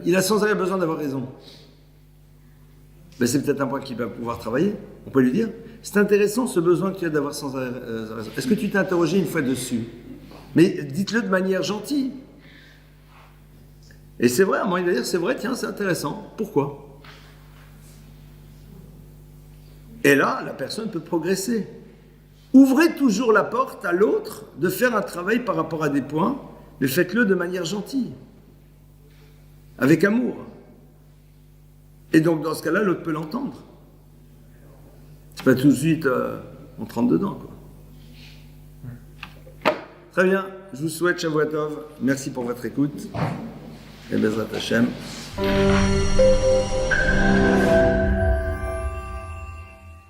il a sans arrêt besoin d'avoir raison. C'est peut-être un point qu'il va pouvoir travailler. On peut lui dire, c'est intéressant ce besoin que tu as d'avoir sans arrêt raison. Est-ce que tu t'es interrogé une fois dessus? Mais dites-le de manière gentille. Et c'est vrai, à un moment il va dire, c'est vrai, tiens, c'est intéressant. Pourquoi? Et là, la personne peut progresser. Ouvrez toujours la porte à l'autre de faire un travail par rapport à des points, mais faites-le de manière gentille, avec amour. Et donc, dans ce cas-là, l'autre peut l'entendre. C'est pas tout de suite, on te rentre dedans, quoi. Très bien, je vous souhaite Shavua Tov. Merci pour votre écoute. Et Bezrat Hashem.